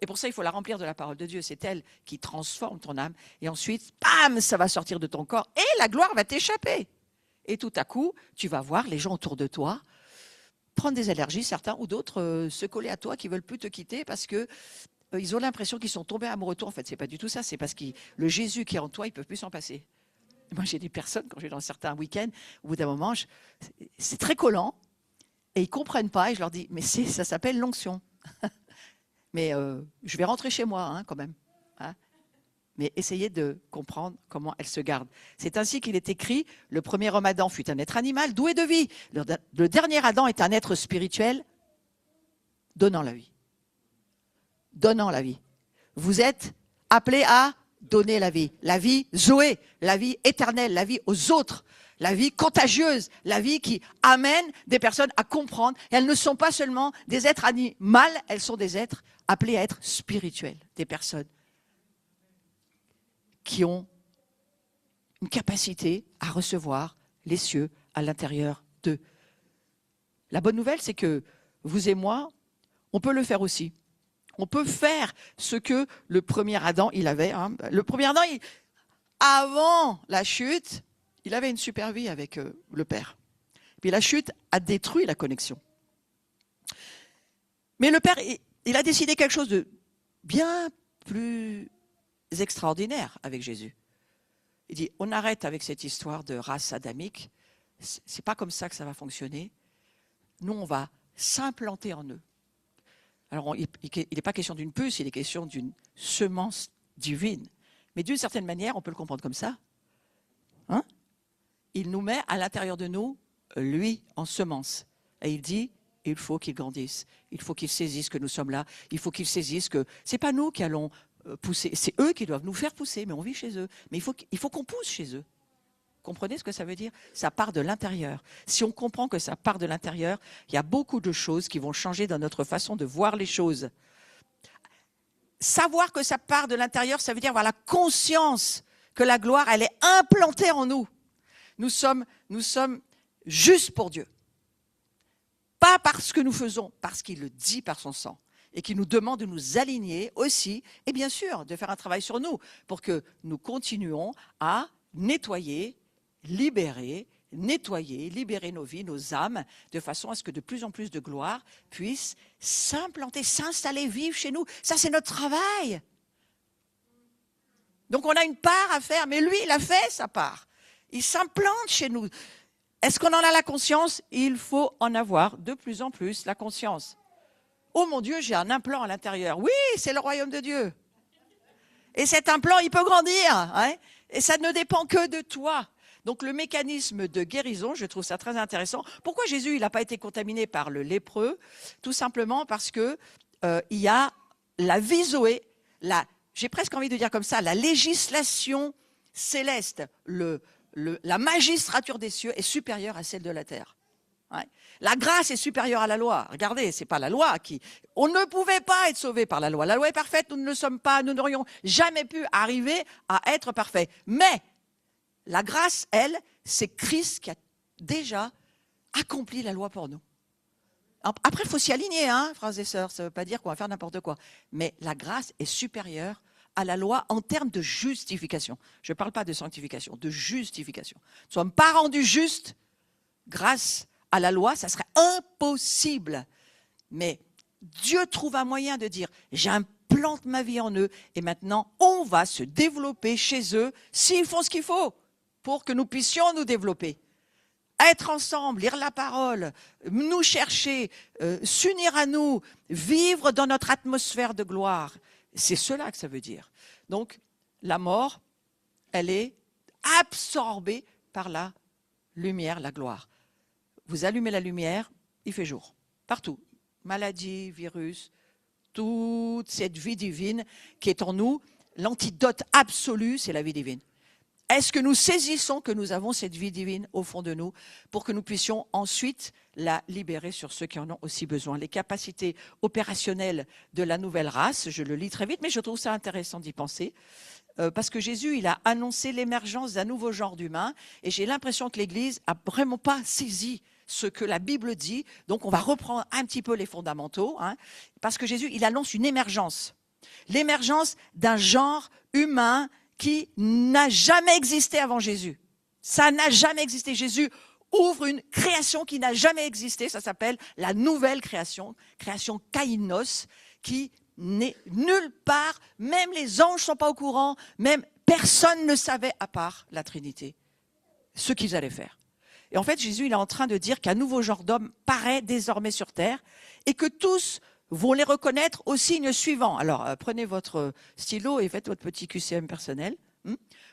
Et pour ça, il faut la remplir de la parole de Dieu. C'est elle qui transforme ton âme. Et ensuite, bam, ça va sortir de ton corps et la gloire va t'échapper. Et tout à coup, tu vas voir les gens autour de toi prendre des allergies, certains ou d'autres se coller à toi, qui ne veulent plus te quitter parce que ils ont l'impression qu'ils sont tombés amoureux de toi. En fait, ce n'est pas du tout ça. C'est parce que le Jésus qui est en toi, ils ne peuvent plus s'en passer. Moi, j'ai des personnes, quand je vais dans certains week-ends, au bout d'un moment, c'est très collant. Et ils ne comprennent pas, et je leur dis, mais ça s'appelle l'onction. Mais je vais rentrer chez moi, hein, quand même. Hein. Mais essayez de comprendre comment elle se garde. C'est ainsi qu'il est écrit, le premier homme Adam fut un être animal, doué de vie. Le dernier Adam est un être spirituel, donnant la vie. Donnant la vie. Vous êtes appelés à donner la vie Zoé, la vie éternelle, la vie aux autres. La vie contagieuse, la vie qui amène des personnes à comprendre. Et elles ne sont pas seulement des êtres animaux, elles sont des êtres appelés à être spirituels. Des personnes qui ont une capacité à recevoir les cieux à l'intérieur d'eux. La bonne nouvelle, c'est que vous et moi, on peut le faire aussi. On peut faire ce que le premier Adam, il avait. Hein. Le premier Adam, avant la chute, il avait une super vie avec le Père. Puis la chute a détruit la connexion. Mais le Père, il a décidé quelque chose de bien plus extraordinaire avec Jésus. Il dit, on arrête avec cette histoire de race adamique. C'est pas comme ça que ça va fonctionner. Nous, on va s'implanter en eux. Alors, il n'est pas question d'une puce, il est question d'une semence divine. Mais d'une certaine manière, on peut le comprendre comme ça. Hein? Il nous met à l'intérieur de nous, lui, en semence. Et il dit, il faut qu'il grandisse. Il faut qu'il saisisse que nous sommes là. Il faut qu'il saisisse que ce n'est pas nous qui allons pousser. C'est eux qui doivent nous faire pousser, mais on vit chez eux. Mais il faut qu'on pousse chez eux. Comprenez ce que ça veut dire? Ça part de l'intérieur. Si on comprend que ça part de l'intérieur, il y a beaucoup de choses qui vont changer dans notre façon de voir les choses. Savoir que ça part de l'intérieur, ça veut dire avoir la conscience que la gloire, elle est implantée en nous. Nous sommes justes pour Dieu. Pas parce que nous faisons, parce qu'il le dit par son sang. Et qui nous demande de nous aligner aussi, et bien sûr, de faire un travail sur nous, pour que nous continuions à nettoyer, libérer, nettoyer, libérer nos vies, nos âmes, de façon à ce que de plus en plus de gloire puisse s'implanter, s'installer, vivre chez nous. Ça, c'est notre travail. Donc, on a une part à faire, mais lui, il a fait sa part. Il s'implante chez nous. Est-ce qu'on en a la conscience? Il faut en avoir de plus en plus la conscience. Oh mon Dieu, j'ai un implant à l'intérieur. Oui, c'est le royaume de Dieu. Et cet implant, il peut grandir. Hein, et ça ne dépend que de toi. Donc le mécanisme de guérison, je trouve ça très intéressant. Pourquoi Jésus, il n'a pas été contaminé par le lépreux? Tout simplement parce que il y a la vie Zoé, j'ai presque envie de dire comme ça, la législation céleste, la magistrature des cieux est supérieure à celle de la terre. Ouais. La grâce est supérieure à la loi. Regardez, c'est pas la loi qui... On ne pouvait pas être sauvé par la loi. La loi est parfaite, nous ne le sommes pas, nous n'aurions jamais pu arriver à être parfaits. Mais la grâce, elle, c'est Christ qui a déjà accompli la loi pour nous. Après, il faut s'y aligner, hein, frères et sœurs. Ça ne veut pas dire qu'on va faire n'importe quoi. Mais la grâce est supérieure à la loi en termes de justification. Je ne parle pas de sanctification, de justification. Nous ne sommes pas rendus justes grâce à la loi, ça serait impossible. Mais Dieu trouve un moyen de dire, j'implante ma vie en eux et maintenant on va se développer chez eux s'ils font ce qu'il faut pour que nous puissions nous développer. Être ensemble, lire la parole, nous chercher, s'unir à nous, vivre dans notre atmosphère de gloire. C'est cela que ça veut dire. Donc, la mort, elle est absorbée par la lumière, la gloire. Vous allumez la lumière, il fait jour. Partout. Maladie, virus, toute cette vie divine qui est en nous, l'antidote absolu, c'est la vie divine. Est-ce que nous saisissons que nous avons cette vie divine au fond de nous pour que nous puissions ensuite la libérer sur ceux qui en ont aussi besoin? Les capacités opérationnelles de la nouvelle race, je le lis très vite, mais je trouve ça intéressant d'y penser, parce que Jésus, il a annoncé l'émergence d'un nouveau genre d'humain, et j'ai l'impression que l'Église n'a vraiment pas saisi ce que la Bible dit. Donc on va reprendre un petit peu les fondamentaux, hein, parce que Jésus, il annonce une émergence. L'émergence d'un genre humain qui n'a jamais existé avant Jésus. Ça n'a jamais existé. Jésus ouvre une création qui n'a jamais existé. Ça s'appelle la nouvelle création, création kainos, qui n'est nulle part. Même les anges ne sont pas au courant. Même personne ne savait à part la Trinité ce qu'ils allaient faire. Et en fait, Jésus, il est en train de dire qu'un nouveau genre d'homme paraît désormais sur terre et que tous vont les reconnaître au signe suivant. Alors, prenez votre stylo et faites votre petit QCM personnel.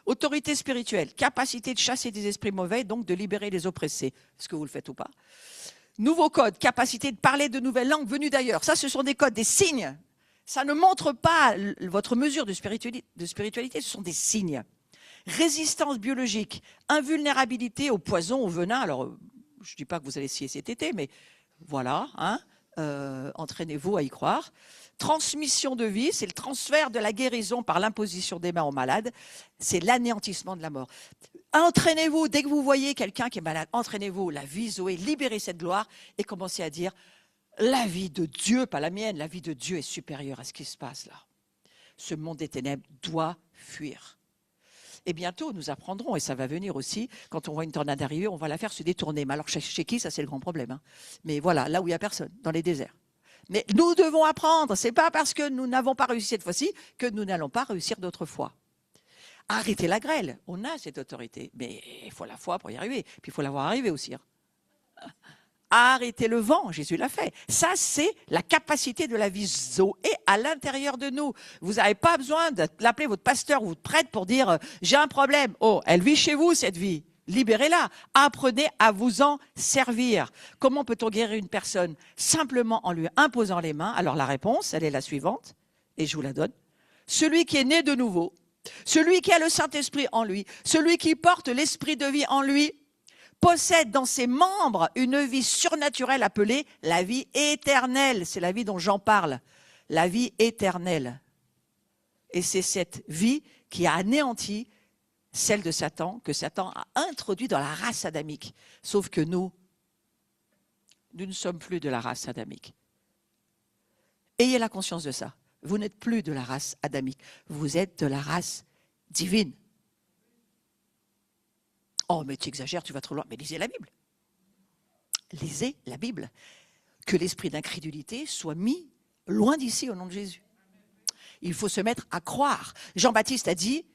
Autorité spirituelle, capacité de chasser des esprits mauvais, donc de libérer les oppressés. Est-ce que vous le faites ou pas? Nouveau code, capacité de parler de nouvelles langues venues d'ailleurs. Ça, ce sont des codes, des signes. Ça ne montre pas votre mesure de spiritualité, ce sont des signes. Résistance biologique, invulnérabilité au poison, au venin. Alors, je ne dis pas que vous allez scier cet été, mais voilà, hein. Entraînez-vous à y croire. Transmission de vie, c'est le transfert de la guérison par l'imposition des mains aux malades. C'est l'anéantissement de la mort. Entraînez-vous, dès que vous voyez quelqu'un qui est malade, entraînez-vous, la vie Zoé, libérez cette gloire et commencez à dire, la vie de Dieu, pas la mienne, la vie de Dieu est supérieure à ce qui se passe là. Ce monde des ténèbres doit fuir. Et bientôt, nous apprendrons, et ça va venir aussi, quand on voit une tornade arriver, on va la faire se détourner. Mais alors, chez qui, ça c'est le grand problème. Hein. Mais voilà, là où il n'y a personne, dans les déserts. Mais nous devons apprendre. Ce n'est pas parce que nous n'avons pas réussi cette fois-ci que nous n'allons pas réussir d'autres fois. Arrêtez la grêle. On a cette autorité. Mais il faut la foi pour y arriver. Puis il faut la voir arriver aussi. Hein. Arrêtez le vent, Jésus l'a fait. Ça, c'est la capacité de la vie Zoé à l'intérieur de nous. Vous n'avez pas besoin d'appeler votre pasteur ou votre prêtre pour dire « j'ai un problème ». Oh, elle vit chez vous, cette vie. Libérez-la. Apprenez à vous en servir. Comment peut-on guérir une personne? Simplement en lui imposant les mains. Alors la réponse, elle est la suivante, et je vous la donne. Celui qui est né de nouveau, celui qui a le Saint-Esprit en lui, celui qui porte l'Esprit de vie en lui, possède dans ses membres une vie surnaturelle appelée la vie éternelle. C'est la vie dont Jean parle, la vie éternelle. Et c'est cette vie qui a anéanti celle de Satan, que Satan a introduit dans la race adamique. Sauf que nous ne sommes plus de la race adamique. Ayez la conscience de ça. Vous n'êtes plus de la race adamique, vous êtes de la race divine. Oh, mais tu exagères, tu vas trop loin. Mais lisez la Bible. Lisez la Bible. Que l'esprit d'incrédulité soit mis loin d'ici au nom de Jésus. Il faut se mettre à croire. Jean-Baptiste a dit,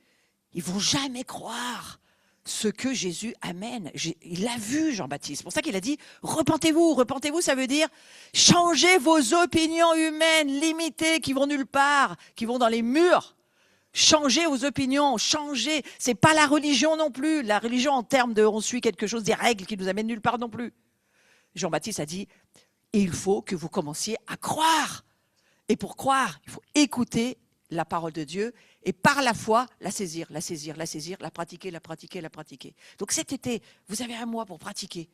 ils ne vont jamais croire ce que Jésus amène. Il l'a vu, Jean-Baptiste. C'est pour ça qu'il a dit, repentez-vous. Repentez-vous, ça veut dire changez vos opinions humaines limitées qui vont nulle part, qui vont dans les murs. Changez vos opinions, changez. C'est pas la religion non plus. La religion en termes de on suit quelque chose, des règles qui nous amènent nulle part non plus. Jean-Baptiste a dit, il faut que vous commenciez à croire. Et pour croire, il faut écouter la parole de Dieu et par la foi, la saisir, la saisir, la saisir, la pratiquer, la pratiquer, la pratiquer. Donc cet été, vous avez un mois pour pratiquer.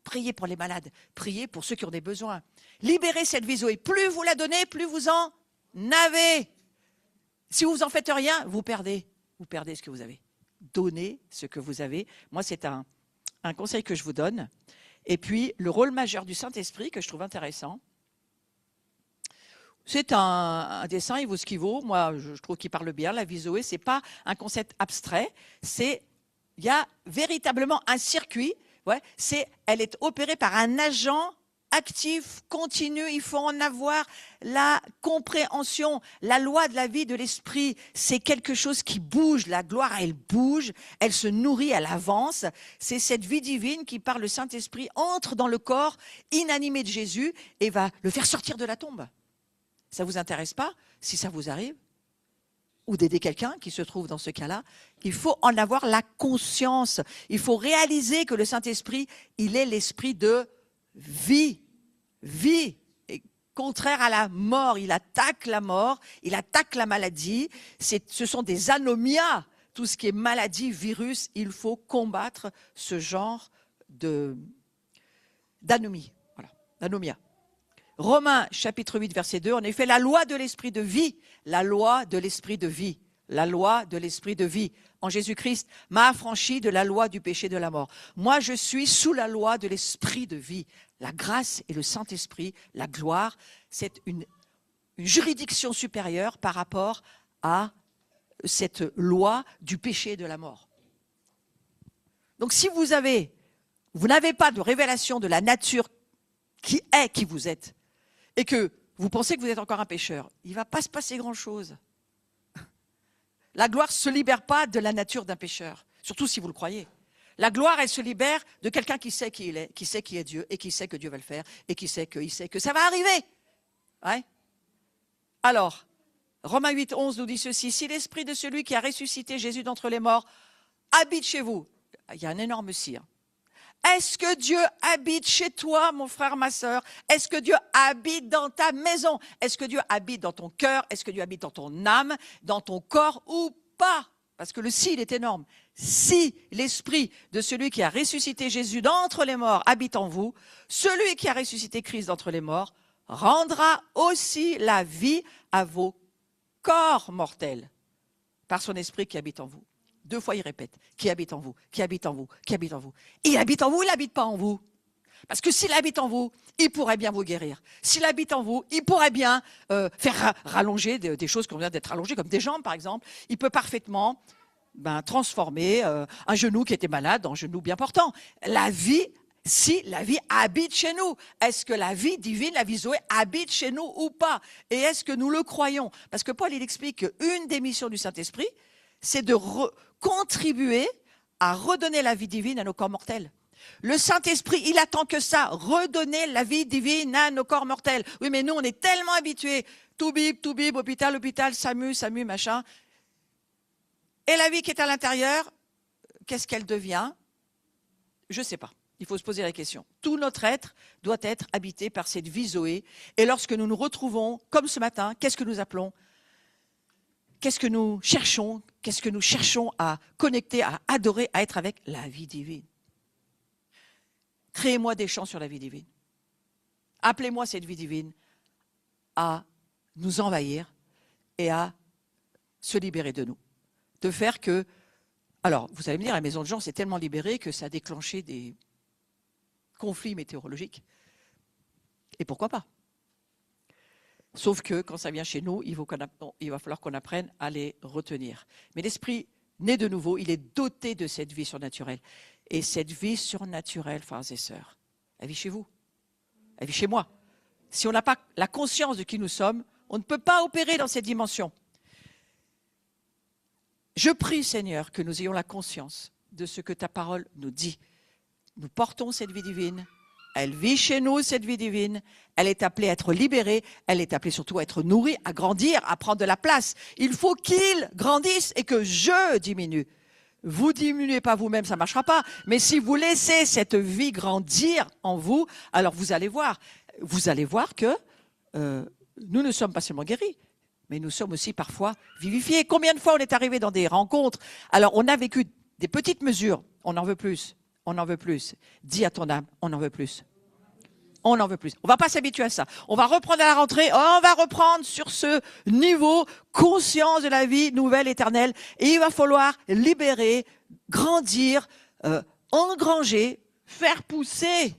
Priez pour les malades, priez pour ceux qui ont des besoins. Libérez cette vie Zoé. Plus vous la donnez, plus vous en avez. Si vous en faites rien, vous perdez. Vous perdez ce que vous avez. Donnez ce que vous avez. Moi, c'est un conseil que je vous donne. Et puis, le rôle majeur du Saint-Esprit, que je trouve intéressant, c'est un dessin, il vaut ce qu'il vaut. Moi, je trouve qu'il parle bien. La vie Zoé, ce n'est pas un concept abstrait. Il y a véritablement un circuit. Ouais, elle est opérée par un agent actif, continu. Il faut en avoir la compréhension. La loi de la vie de l'esprit, c'est quelque chose qui bouge. La gloire, elle bouge. Elle se nourrit, elle avance. C'est cette vie divine qui, par le Saint-Esprit, entre dans le corps inanimé de Jésus et va le faire sortir de la tombe. Ça ne vous intéresse pas, si ça vous arrive, ou d'aider quelqu'un qui se trouve dans ce cas-là, il faut en avoir la conscience. Il faut réaliser que le Saint-Esprit, il est l'esprit de vie. Vie, et contraire à la mort. Il attaque la mort, il attaque la maladie. Ce sont des anomias. Tout ce qui est maladie, virus, il faut combattre ce genre d'anomie. Voilà, d'anomia. Romains chapitre 8 verset 2, en effet, la loi de l'esprit de vie, la loi de l'esprit de vie, la loi de l'esprit de vie en Jésus-Christ m'a affranchi de la loi du péché de la mort. Moi, je suis sous la loi de l'esprit de vie. La grâce et le Saint-Esprit, la gloire, c'est une juridiction supérieure par rapport à cette loi du péché et de la mort. Donc, si vous n'avez pas de révélation de la nature qui est qui vous êtes, et que vous pensez que vous êtes encore un pécheur, il ne va pas se passer grand-chose. La gloire ne se libère pas de la nature d'un pécheur, surtout si vous le croyez. La gloire, elle se libère de quelqu'un qui sait qui il est, qui sait qui est Dieu, et qui sait que Dieu va le faire, et qui sait que ça va arriver. Ouais. Alors, Romains 8, 11 nous dit ceci, si l'esprit de celui qui a ressuscité Jésus d'entre les morts habite chez vous, il y a un énorme si, hein. Est-ce que Dieu habite chez toi, mon frère, ma sœur? Est-ce que Dieu habite dans ta maison? Est-ce que Dieu habite dans ton cœur? Est-ce que Dieu habite dans ton âme, dans ton corps ou pas? Parce que le si, il est énorme. Si l'esprit de celui qui a ressuscité Jésus d'entre les morts habite en vous, celui qui a ressuscité Christ d'entre les morts rendra aussi la vie à vos corps mortels par son esprit qui habite en vous. 2 fois, il répète, qui habite en vous, qui habite en vous, qui habite en vous. Il habite en vous, il n'habite pas en vous. Parce que s'il habite en vous, il pourrait bien vous guérir. S'il habite en vous, il pourrait bien faire rallonger des choses qui ont besoin d'être rallongées, comme des jambes par exemple. Il peut parfaitement transformer un genou qui était malade en genou bien portant. La vie, si la vie habite chez nous, est-ce que la vie divine, la vie Zoé, habite chez nous ou pas? Et est-ce que nous le croyons? Parce que Paul, il explique qu'une des missions du Saint-Esprit, c'est de contribuer à redonner la vie divine à nos corps mortels. Le Saint-Esprit, il attend que ça, redonner la vie divine à nos corps mortels. Oui, mais nous, on est tellement habitués, tout bip, hôpital, SAMU, machin. Et la vie qui est à l'intérieur, qu'est-ce qu'elle devient? Je ne sais pas. Il faut se poser la question. Tout notre être doit être habité par cette vie Zoé. Et lorsque nous nous retrouvons, comme ce matin, qu'est-ce que nous appelons? Qu'est-ce que nous cherchons? Qu'est-ce que nous cherchons à connecter, à adorer, à être avec la vie divine? Créez-moi des chants sur la vie divine. Appelez-moi cette vie divine à nous envahir et à se libérer de nous. De faire que... Alors, vous allez me dire, la maison de Jean s'est tellement libérée que ça a déclenché des conflits météorologiques. Et pourquoi pas? Sauf que quand ça vient chez nous, il va falloir qu'on apprenne à les retenir. Mais l'esprit né de nouveau, il est doté de cette vie surnaturelle. Et cette vie surnaturelle, frères et sœurs, elle vit chez vous, elle vit chez moi. Si on n'a pas la conscience de qui nous sommes, on ne peut pas opérer dans cette dimension. Je prie, Seigneur, que nous ayons la conscience de ce que ta parole nous dit. Nous portons cette vie divine. Elle vit chez nous, cette vie divine. Elle est appelée à être libérée. Elle est appelée surtout à être nourrie, à grandir, à prendre de la place. Il faut qu'il grandisse et que je diminue. Vous diminuez pas vous-même, ça ne marchera pas. Mais si vous laissez cette vie grandir en vous, alors vous allez voir que nous ne sommes pas seulement guéris, mais nous sommes aussi parfois vivifiés. Combien de fois on est arrivé dans des rencontres, alors on a vécu des petites mesures, on en veut plus, on en veut plus. Dis à ton âme, on en veut plus. On en veut plus. On ne va pas s'habituer à ça. On va reprendre à la rentrée, on va reprendre sur ce niveau, conscience de la vie nouvelle, éternelle. Et il va falloir libérer, grandir, engranger, faire pousser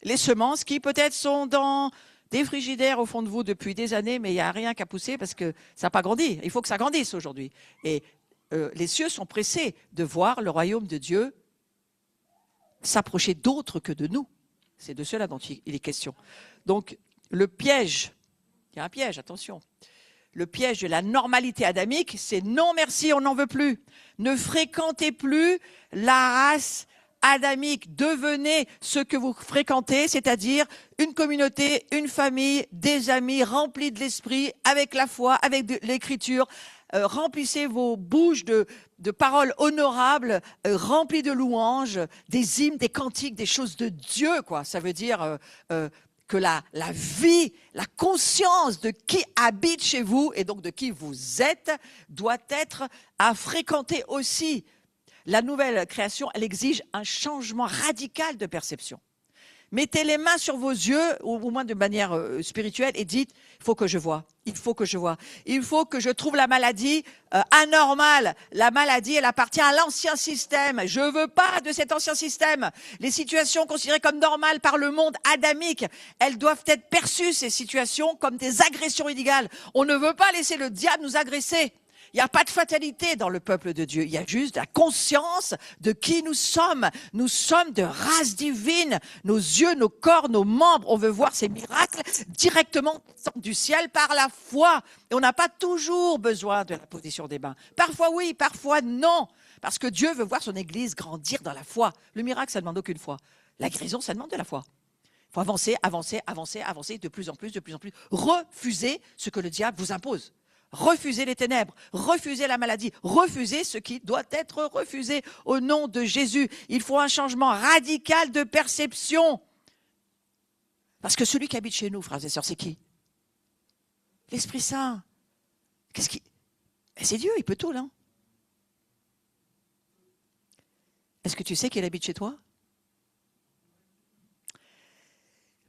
les semences qui peut-être sont dans des frigidaires au fond de vous depuis des années, mais il n'y a rien qu'à pousser parce que ça n'a pas grandi. Il faut que ça grandisse aujourd'hui. Et les cieux sont pressés de voir le royaume de Dieu s'approcher d'autres que de nous. C'est de cela dont il est question. Donc, le piège, il y a un piège, attention. Le piège de la normalité adamique, c'est non merci, on n'en veut plus. Ne fréquentez plus la race adamique. Devenez ce que vous fréquentez, c'est-à-dire une communauté, une famille, des amis remplis de l'esprit, avec la foi, avec l'écriture. Remplissez vos bouches de paroles honorables, remplies de louanges, des hymnes, des cantiques, des choses de Dieu, quoi. Ça veut dire que la vie, la conscience de qui habite chez vous et donc de qui vous êtes doit être à fréquenter aussi. La nouvelle création, elle exige un changement radical de perception. Mettez les mains sur vos yeux, au moins de manière spirituelle, et dites, il faut que je vois, il faut que je vois. Il faut que je trouve la maladie anormale. La maladie, elle appartient à l'ancien système. Je ne veux pas de cet ancien système. Les situations considérées comme normales par le monde adamique, elles doivent être perçues, ces situations, comme des agressions illégales. On ne veut pas laisser le diable nous agresser. Il n'y a pas de fatalité dans le peuple de Dieu. Il y a juste la conscience de qui nous sommes. Nous sommes de race divine. Nos yeux, nos corps, nos membres, on veut voir ces miracles directement du ciel par la foi. Et on n'a pas toujours besoin de la position des mains. Parfois oui, parfois non. Parce que Dieu veut voir son Église grandir dans la foi. Le miracle, ça ne demande aucune foi. La guérison, ça demande de la foi. Il faut avancer, avancer, avancer, avancer, de plus en plus, de plus en plus. Refuser ce que le diable vous impose. Refusez les ténèbres, refusez la maladie, refusez ce qui doit être refusé au nom de Jésus. Il faut un changement radical de perception. Parce que celui qui habite chez nous, frères et sœurs, c'est qui? L'Esprit Saint. C'est Dieu, il peut tout, là. Est-ce que tu sais qu'il habite chez toi?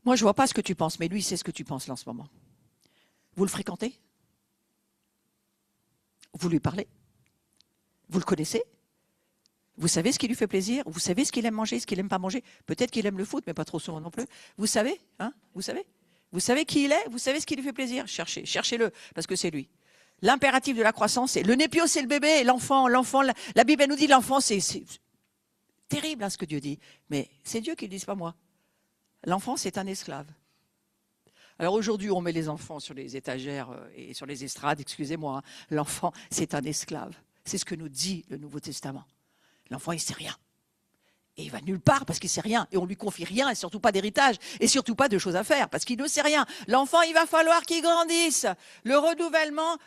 Moi, je ne vois pas ce que tu penses, mais lui, il sait ce que tu penses là en ce moment. Vous le fréquentez? Vous lui parlez? Vous le connaissez? Vous savez ce qui lui fait plaisir? Vous savez ce qu'il aime manger, ce qu'il n'aime pas manger? Peut-être qu'il aime le foot, mais pas trop souvent non plus. Vous savez? Vous savez? Vous savez qui il est? Vous savez ce qui lui fait plaisir? Cherchez-le, parce que c'est lui. L'impératif de la croissance, c'est le népios, c'est le bébé, l'enfant. La Bible, elle nous dit l'enfant, c'est terrible ce que Dieu dit. Mais c'est Dieu qui le dit, c'est pas moi. L'enfant, c'est un esclave. Alors aujourd'hui, on met les enfants sur les étagères et sur les estrades, excusez-moi. L'enfant, c'est un esclave. C'est ce que nous dit le Nouveau Testament. L'enfant, il ne sait rien. Et il va nulle part parce qu'il ne sait rien. Et on ne lui confie rien, et surtout pas d'héritage, et surtout pas de choses à faire, parce qu'il ne sait rien. L'enfant, il va falloir qu'il grandisse. Le renouvellement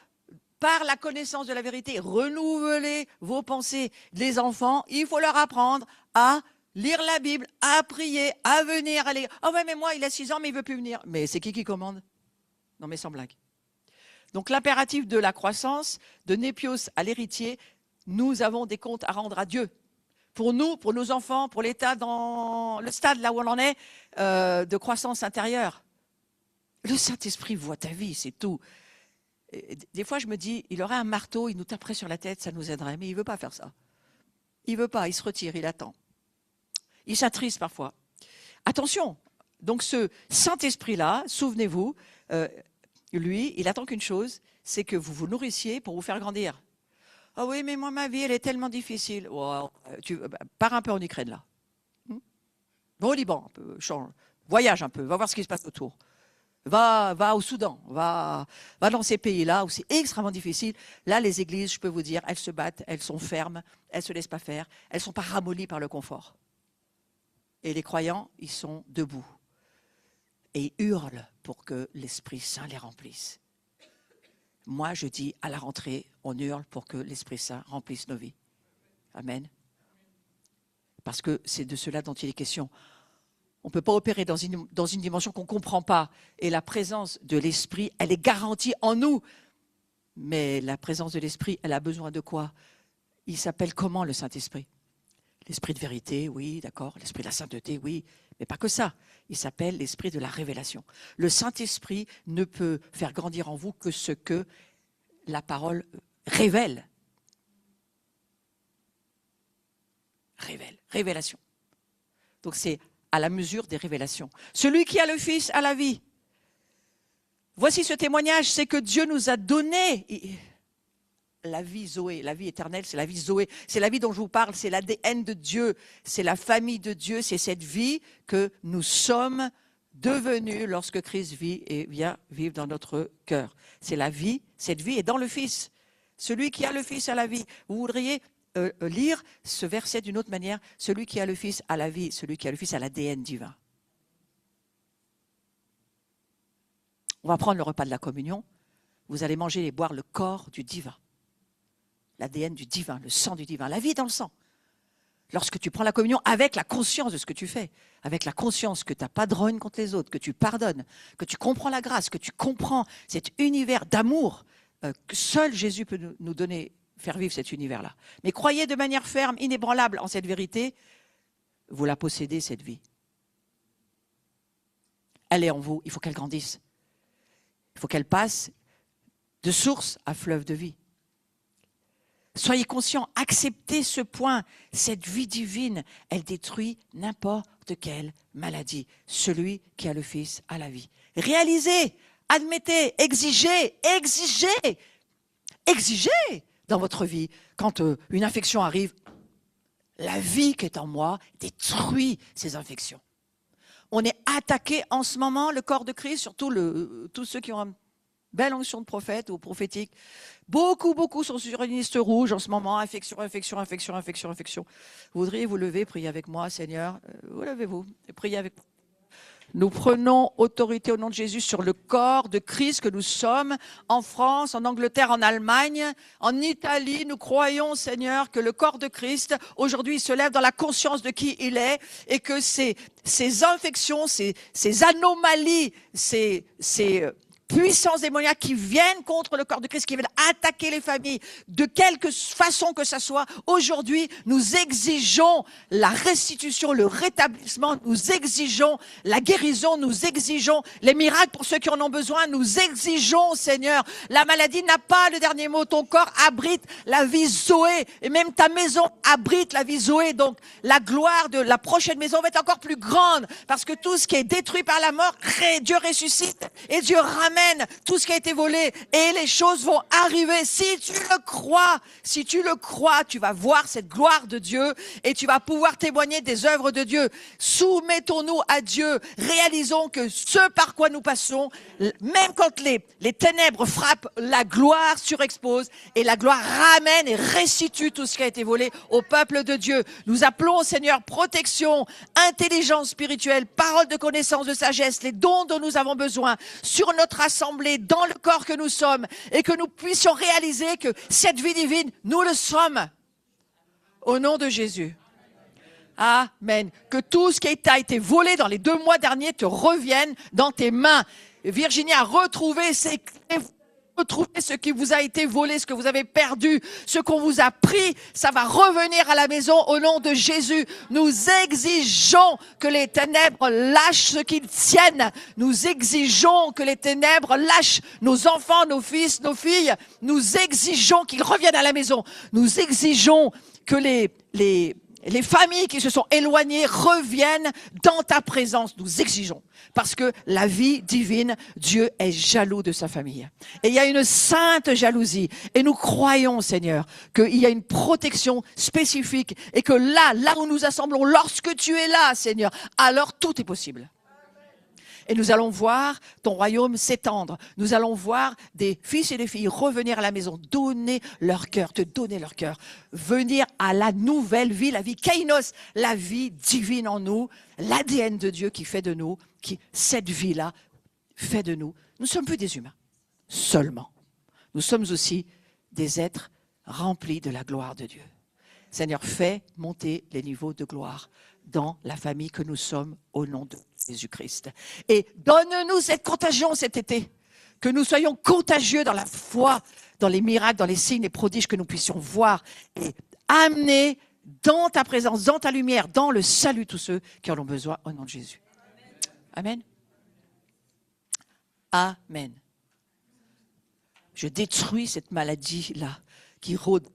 par la connaissance de la vérité. Renouvelez vos pensées. Les enfants, il faut leur apprendre à lire la Bible, à prier, à venir à l'église. Oh ouais, mais moi, il a 6 ans, mais il ne veut plus venir. Mais c'est qui commande? Non, mais sans blague. Donc l'impératif de la croissance, de népios à l'héritier, nous avons des comptes à rendre à Dieu. Pour nous, pour nos enfants, pour l'État dans le stade là où on en est, de croissance intérieure. Le Saint-Esprit voit ta vie, c'est tout. Et des fois, je me dis, il aurait un marteau, il nous taperait sur la tête, ça nous aiderait. Mais il ne veut pas faire ça. Il ne veut pas, il se retire, il attend. Il s'attriste parfois. Attention, donc ce Saint-Esprit-là, souvenez-vous, lui, il attend qu'une chose, c'est que vous vous nourrissiez pour vous faire grandir. Ah oui, mais moi, ma vie, elle est tellement difficile. Wow. Pars un peu en Ukraine, là. Va au Liban, un peu, change. Voyage un peu, va voir ce qui se passe autour. Va au Soudan, va dans ces pays-là où c'est extrêmement difficile. Là, les églises, je peux vous dire, elles se battent, elles sont fermes, elles ne se laissent pas faire, elles ne sont pas ramollies par le confort. Et les croyants, ils sont debout. Et ils hurlent pour que l'Esprit Saint les remplisse. Moi, je dis, à la rentrée, on hurle pour que l'Esprit Saint remplisse nos vies. Amen. Parce que c'est de cela dont il est question. On ne peut pas opérer dans une dimension qu'on ne comprend pas. Et la présence de l'Esprit, elle est garantie en nous. Mais la présence de l'Esprit, elle a besoin de quoi? Il s'appelle comment, le Saint-Esprit? L'Esprit de vérité, oui, d'accord. L'Esprit de la sainteté, oui. Mais pas que ça. Il s'appelle l'Esprit de la révélation. Le Saint-Esprit ne peut faire grandir en vous que ce que la parole révèle. Révélation. Donc c'est à la mesure des révélations. Celui qui a le Fils a la vie. Voici ce témoignage, c'est que Dieu nous a donné la vie Zoé, la vie éternelle, c'est la vie Zoé, c'est la vie dont je vous parle, c'est l'ADN de Dieu, c'est la famille de Dieu, c'est cette vie que nous sommes devenus lorsque Christ vit et vient vivre dans notre cœur. C'est la vie, cette vie est dans le Fils. Celui qui a le Fils a la vie. Vous voudriez lire ce verset d'une autre manière. Celui qui a le Fils a la vie, celui qui a le Fils a l'ADN divin. On va prendre le repas de la communion. Vous allez manger et boire le corps du divin. L'ADN du divin, le sang du divin. La vie est dans le sang. Lorsque tu prends la communion avec la conscience de ce que tu fais, avec la conscience que tu n'as pas de rogne contre les autres, que tu pardonnes, que tu comprends la grâce, que tu comprends cet univers d'amour que seul Jésus peut nous donner, faire vivre cet univers-là. Mais croyez de manière ferme, inébranlable en cette vérité, vous la possédez, cette vie. Elle est en vous, il faut qu'elle grandisse. Il faut qu'elle passe de source à fleuve de vie. Soyez conscients, acceptez ce point. Cette vie divine, elle détruit n'importe quelle maladie. Celui qui a le Fils a la vie. Réalisez, admettez, exigez dans votre vie. Quand une infection arrive, la vie qui est en moi détruit ces infections. On est attaqué en ce moment, le corps de Christ, surtout tous ceux qui ont une belle onction de prophète ou prophétique. Beaucoup sont sur une liste rouge en ce moment. Infection. Vous voudriez vous lever, prier avec moi, Seigneur. Vous levez-vous et priez avec moi. Nous prenons autorité au nom de Jésus sur le corps de Christ que nous sommes en France, en Angleterre, en Allemagne, en Italie. Nous croyons, Seigneur, que le corps de Christ, aujourd'hui, se lève dans la conscience de qui il est et que ces infections, ces anomalies, ces puissances démoniaques qui viennent contre le corps de Christ, qui viennent attaquer les familles, de quelque façon que ça soit, aujourd'hui, nous exigeons la restitution, le rétablissement, nous exigeons la guérison, nous exigeons les miracles pour ceux qui en ont besoin, nous exigeons, Seigneur, la maladie n'a pas le dernier mot, ton corps abrite la vie Zoé, et même ta maison abrite la vie Zoé, donc la gloire de la prochaine maison va être encore plus grande, parce que tout ce qui est détruit par la mort, Dieu ressuscite, et Dieu ramène tout ce qui a été volé et les choses vont arriver. Si tu le crois, tu vas voir cette gloire de Dieu et tu vas pouvoir témoigner des œuvres de Dieu. Soumettons-nous à Dieu. Réalisons que ce par quoi nous passons, même quand les ténèbres frappent, la gloire surexpose et la gloire ramène et restitue tout ce qui a été volé au peuple de Dieu. Nous appelons au Seigneur protection, intelligence spirituelle, parole de connaissance, de sagesse, les dons dont nous avons besoin sur notre assemblée, dans le corps que nous sommes, et que nous puissions réaliser que cette vie divine, nous le sommes. Au nom de Jésus. Amen. Que tout ce qui a été volé dans les 2 mois derniers te revienne dans tes mains. Virginie a retrouvé ses clés. Retrouvez ce qui vous a été volé, ce que vous avez perdu, ce qu'on vous a pris, ça va revenir à la maison au nom de Jésus. Nous exigeons que les ténèbres lâchent ce qu'ils tiennent. Nous exigeons que les ténèbres lâchent nos enfants, nos fils, nos filles. Nous exigeons qu'ils reviennent à la maison. Nous exigeons que Les familles qui se sont éloignées reviennent dans ta présence, nous exigeons. Parce que la vie divine, Dieu est jaloux de sa famille. Et il y a une sainte jalousie. Et nous croyons, Seigneur, qu'il y a une protection spécifique. Et que là où nous assemblons, lorsque tu es là, Seigneur, alors tout est possible. Et nous allons voir ton royaume s'étendre. Nous allons voir des fils et des filles revenir à la maison, donner leur cœur, te donner leur cœur. Venir à la nouvelle vie, la vie kainos, la vie divine en nous, l'ADN de Dieu qui fait de nous, qui cette vie-là fait de nous. Nous ne sommes plus des humains, seulement. Nous sommes aussi des êtres remplis de la gloire de Dieu. Seigneur, fais monter les niveaux de gloire dans la famille que nous sommes au nom de Jésus-Christ. Et donne-nous cette contagion cet été, que nous soyons contagieux dans la foi, dans les miracles, dans les signes et prodiges que nous puissions voir et amener dans ta présence, dans ta lumière, dans le salut tous ceux qui en ont besoin au nom de Jésus. Amen. Amen. Je détruis cette maladie-là qui rôde.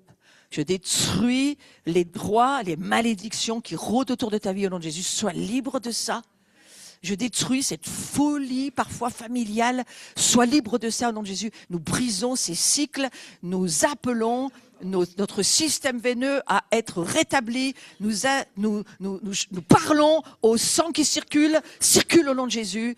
Je détruis les droits, les malédictions qui rôdent autour de ta vie au nom de Jésus. Sois libre de ça. Je détruis cette folie parfois familiale. Sois libre de ça au nom de Jésus. Nous brisons ces cycles. Nous appelons notre système veineux à être rétabli. Nous parlons au sang qui circule au nom de Jésus.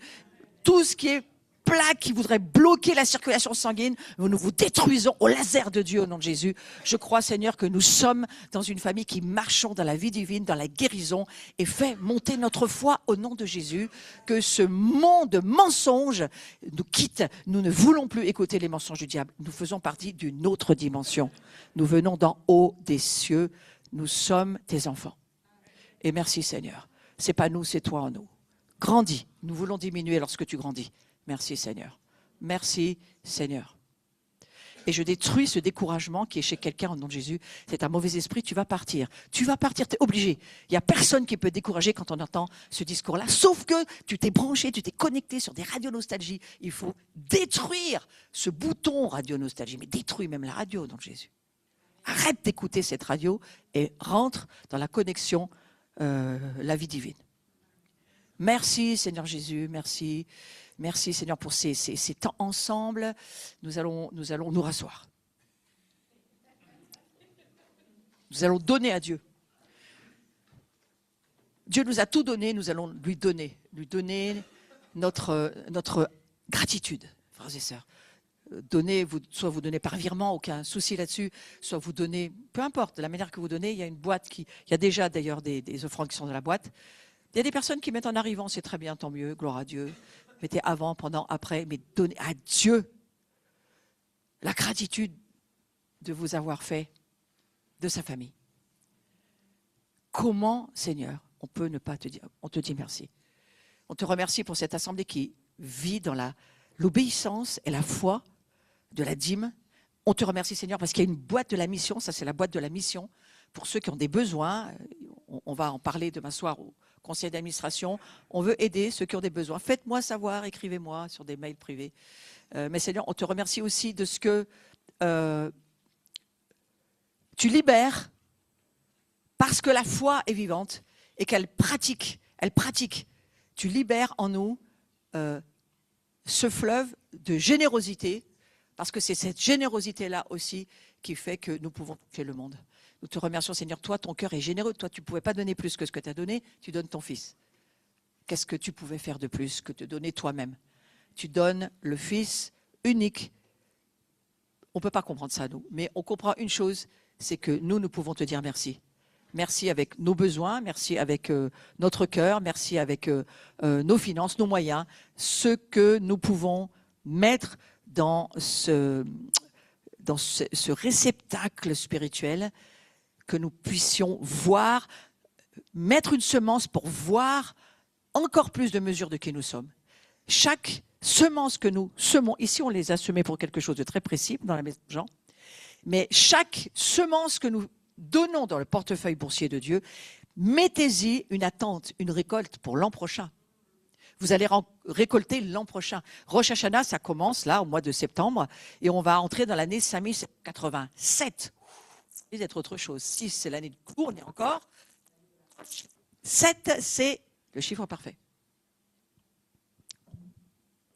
Tout ce qui est plaque qui voudrait bloquer la circulation sanguine, nous vous détruisons au laser de Dieu au nom de Jésus. Je crois, Seigneur, que nous sommes dans une famille qui marchons dans la vie divine, dans la guérison, et fais monter notre foi au nom de Jésus, que ce monde de mensonges nous quitte. Nous ne voulons plus écouter les mensonges du diable. Nous faisons partie d'une autre dimension. Nous venons d'en haut des cieux. Nous sommes tes enfants. Et merci, Seigneur. C'est pas nous, c'est toi en nous. Grandis. Nous voulons diminuer lorsque tu grandis. Merci Seigneur. Merci Seigneur. Et je détruis ce découragement qui est chez quelqu'un au nom de Jésus. C'est un mauvais esprit, tu vas partir. Tu vas partir, tu es obligé. Il n'y a personne qui peut décourager quand on entend ce discours-là, sauf que tu t'es branché, tu t'es connecté sur des radios nostalgie. Il faut détruire ce bouton radio nostalgie, mais détruis même la radio au nom de Jésus. Arrête d'écouter cette radio et rentre dans la connexion, la vie divine. Merci Seigneur Jésus, merci. Merci Seigneur pour ces temps ensemble. Nous allons nous rasseoir. Nous allons donner à Dieu. Dieu nous a tout donné, nous allons lui donner notre gratitude, frères et sœurs. Donnez, soit vous donnez par virement, aucun souci là-dessus, soit vous donnez, peu importe, de la manière que vous donnez, il y a une boîte il y a déjà d'ailleurs des offrandes qui sont dans la boîte. Il y a des personnes qui mettent en arrivant, c'est très bien, tant mieux, gloire à Dieu. Mettez avant, pendant, après, mais donnez à Dieu la gratitude de vous avoir fait de sa famille. Comment, Seigneur, on peut ne pas te dire, on te dit merci. On te remercie pour cette assemblée qui vit dans l'obéissance et la foi de la dîme. On te remercie, Seigneur, parce qu'il y a une boîte de la mission, ça c'est la boîte de la mission, pour ceux qui ont des besoins. On va en parler demain soir au conseil d'administration. On veut aider ceux qui ont des besoins. Faites-moi savoir, écrivez-moi sur des mails privés. Mais Seigneur, on te remercie aussi de ce que tu libères parce que la foi est vivante et qu'elle pratique. Tu libères en nous ce fleuve de générosité parce que c'est cette générosité-là aussi qui fait que nous pouvons toucher le monde. Nous te remercions, Seigneur. Toi, ton cœur est généreux. Toi, tu ne pouvais pas donner plus que ce que tu as donné. Tu donnes ton Fils. Qu'est-ce que tu pouvais faire de plus que te donner toi-même? Tu donnes le Fils unique. On ne peut pas comprendre ça, nous. Mais on comprend une chose, c'est que nous pouvons te dire merci. Merci avec nos besoins, merci avec notre cœur, merci avec nos finances, nos moyens, ce que nous pouvons mettre dans ce réceptacle spirituel, que nous puissions voir, mettre une semence pour voir encore plus de mesure de qui nous sommes. Chaque semence que nous semons, ici on les a semées pour quelque chose de très précis dans la maison de Jean, mais chaque semence que nous donnons dans le portefeuille boursier de Dieu, mettez-y une attente, une récolte pour l'an prochain. Vous allez récolter l'an prochain. Rosh Hashanah, ça commence là au mois de septembre et on va entrer dans l'année 5787. C'est d'être autre chose. 6, c'est l'année de Courne et encore. 7, c'est le chiffre parfait.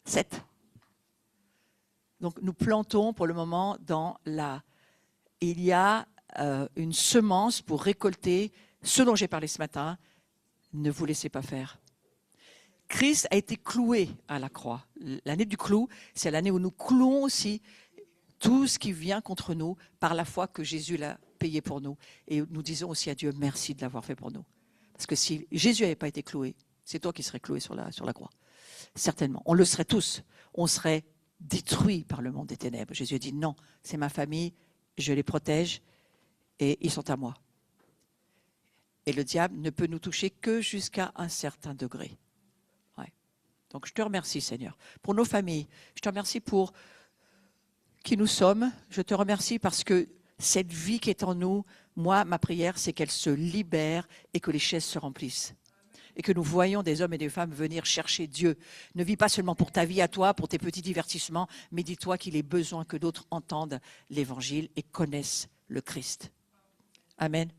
7. Donc nous plantons pour le moment dans la... Il y a une semence pour récolter ce dont j'ai parlé ce matin. Ne vous laissez pas faire. Christ a été cloué à la croix. L'année du clou, c'est l'année où nous clouons aussi tout ce qui vient contre nous par la foi que Jésus l'a payé pour nous. Et nous disons aussi à Dieu, merci de l'avoir fait pour nous. Parce que si Jésus n'avait pas été cloué, c'est toi qui serais cloué sur la croix. Certainement. On le serait tous. On serait détruits par le monde des ténèbres. Jésus a dit, non, c'est ma famille, je les protège et ils sont à moi. Et le diable ne peut nous toucher que jusqu'à un certain degré. Ouais. Donc je te remercie, Seigneur, pour nos familles. Je te remercie pour qui nous sommes. Je te remercie parce que cette vie qui est en nous, moi, ma prière, c'est qu'elle se libère et que les chaises se remplissent. Et que nous voyons des hommes et des femmes venir chercher Dieu. Ne vis pas seulement pour ta vie à toi, pour tes petits divertissements, mais dis-toi qu'il est besoin que d'autres entendent l'Évangile et connaissent le Christ. Amen.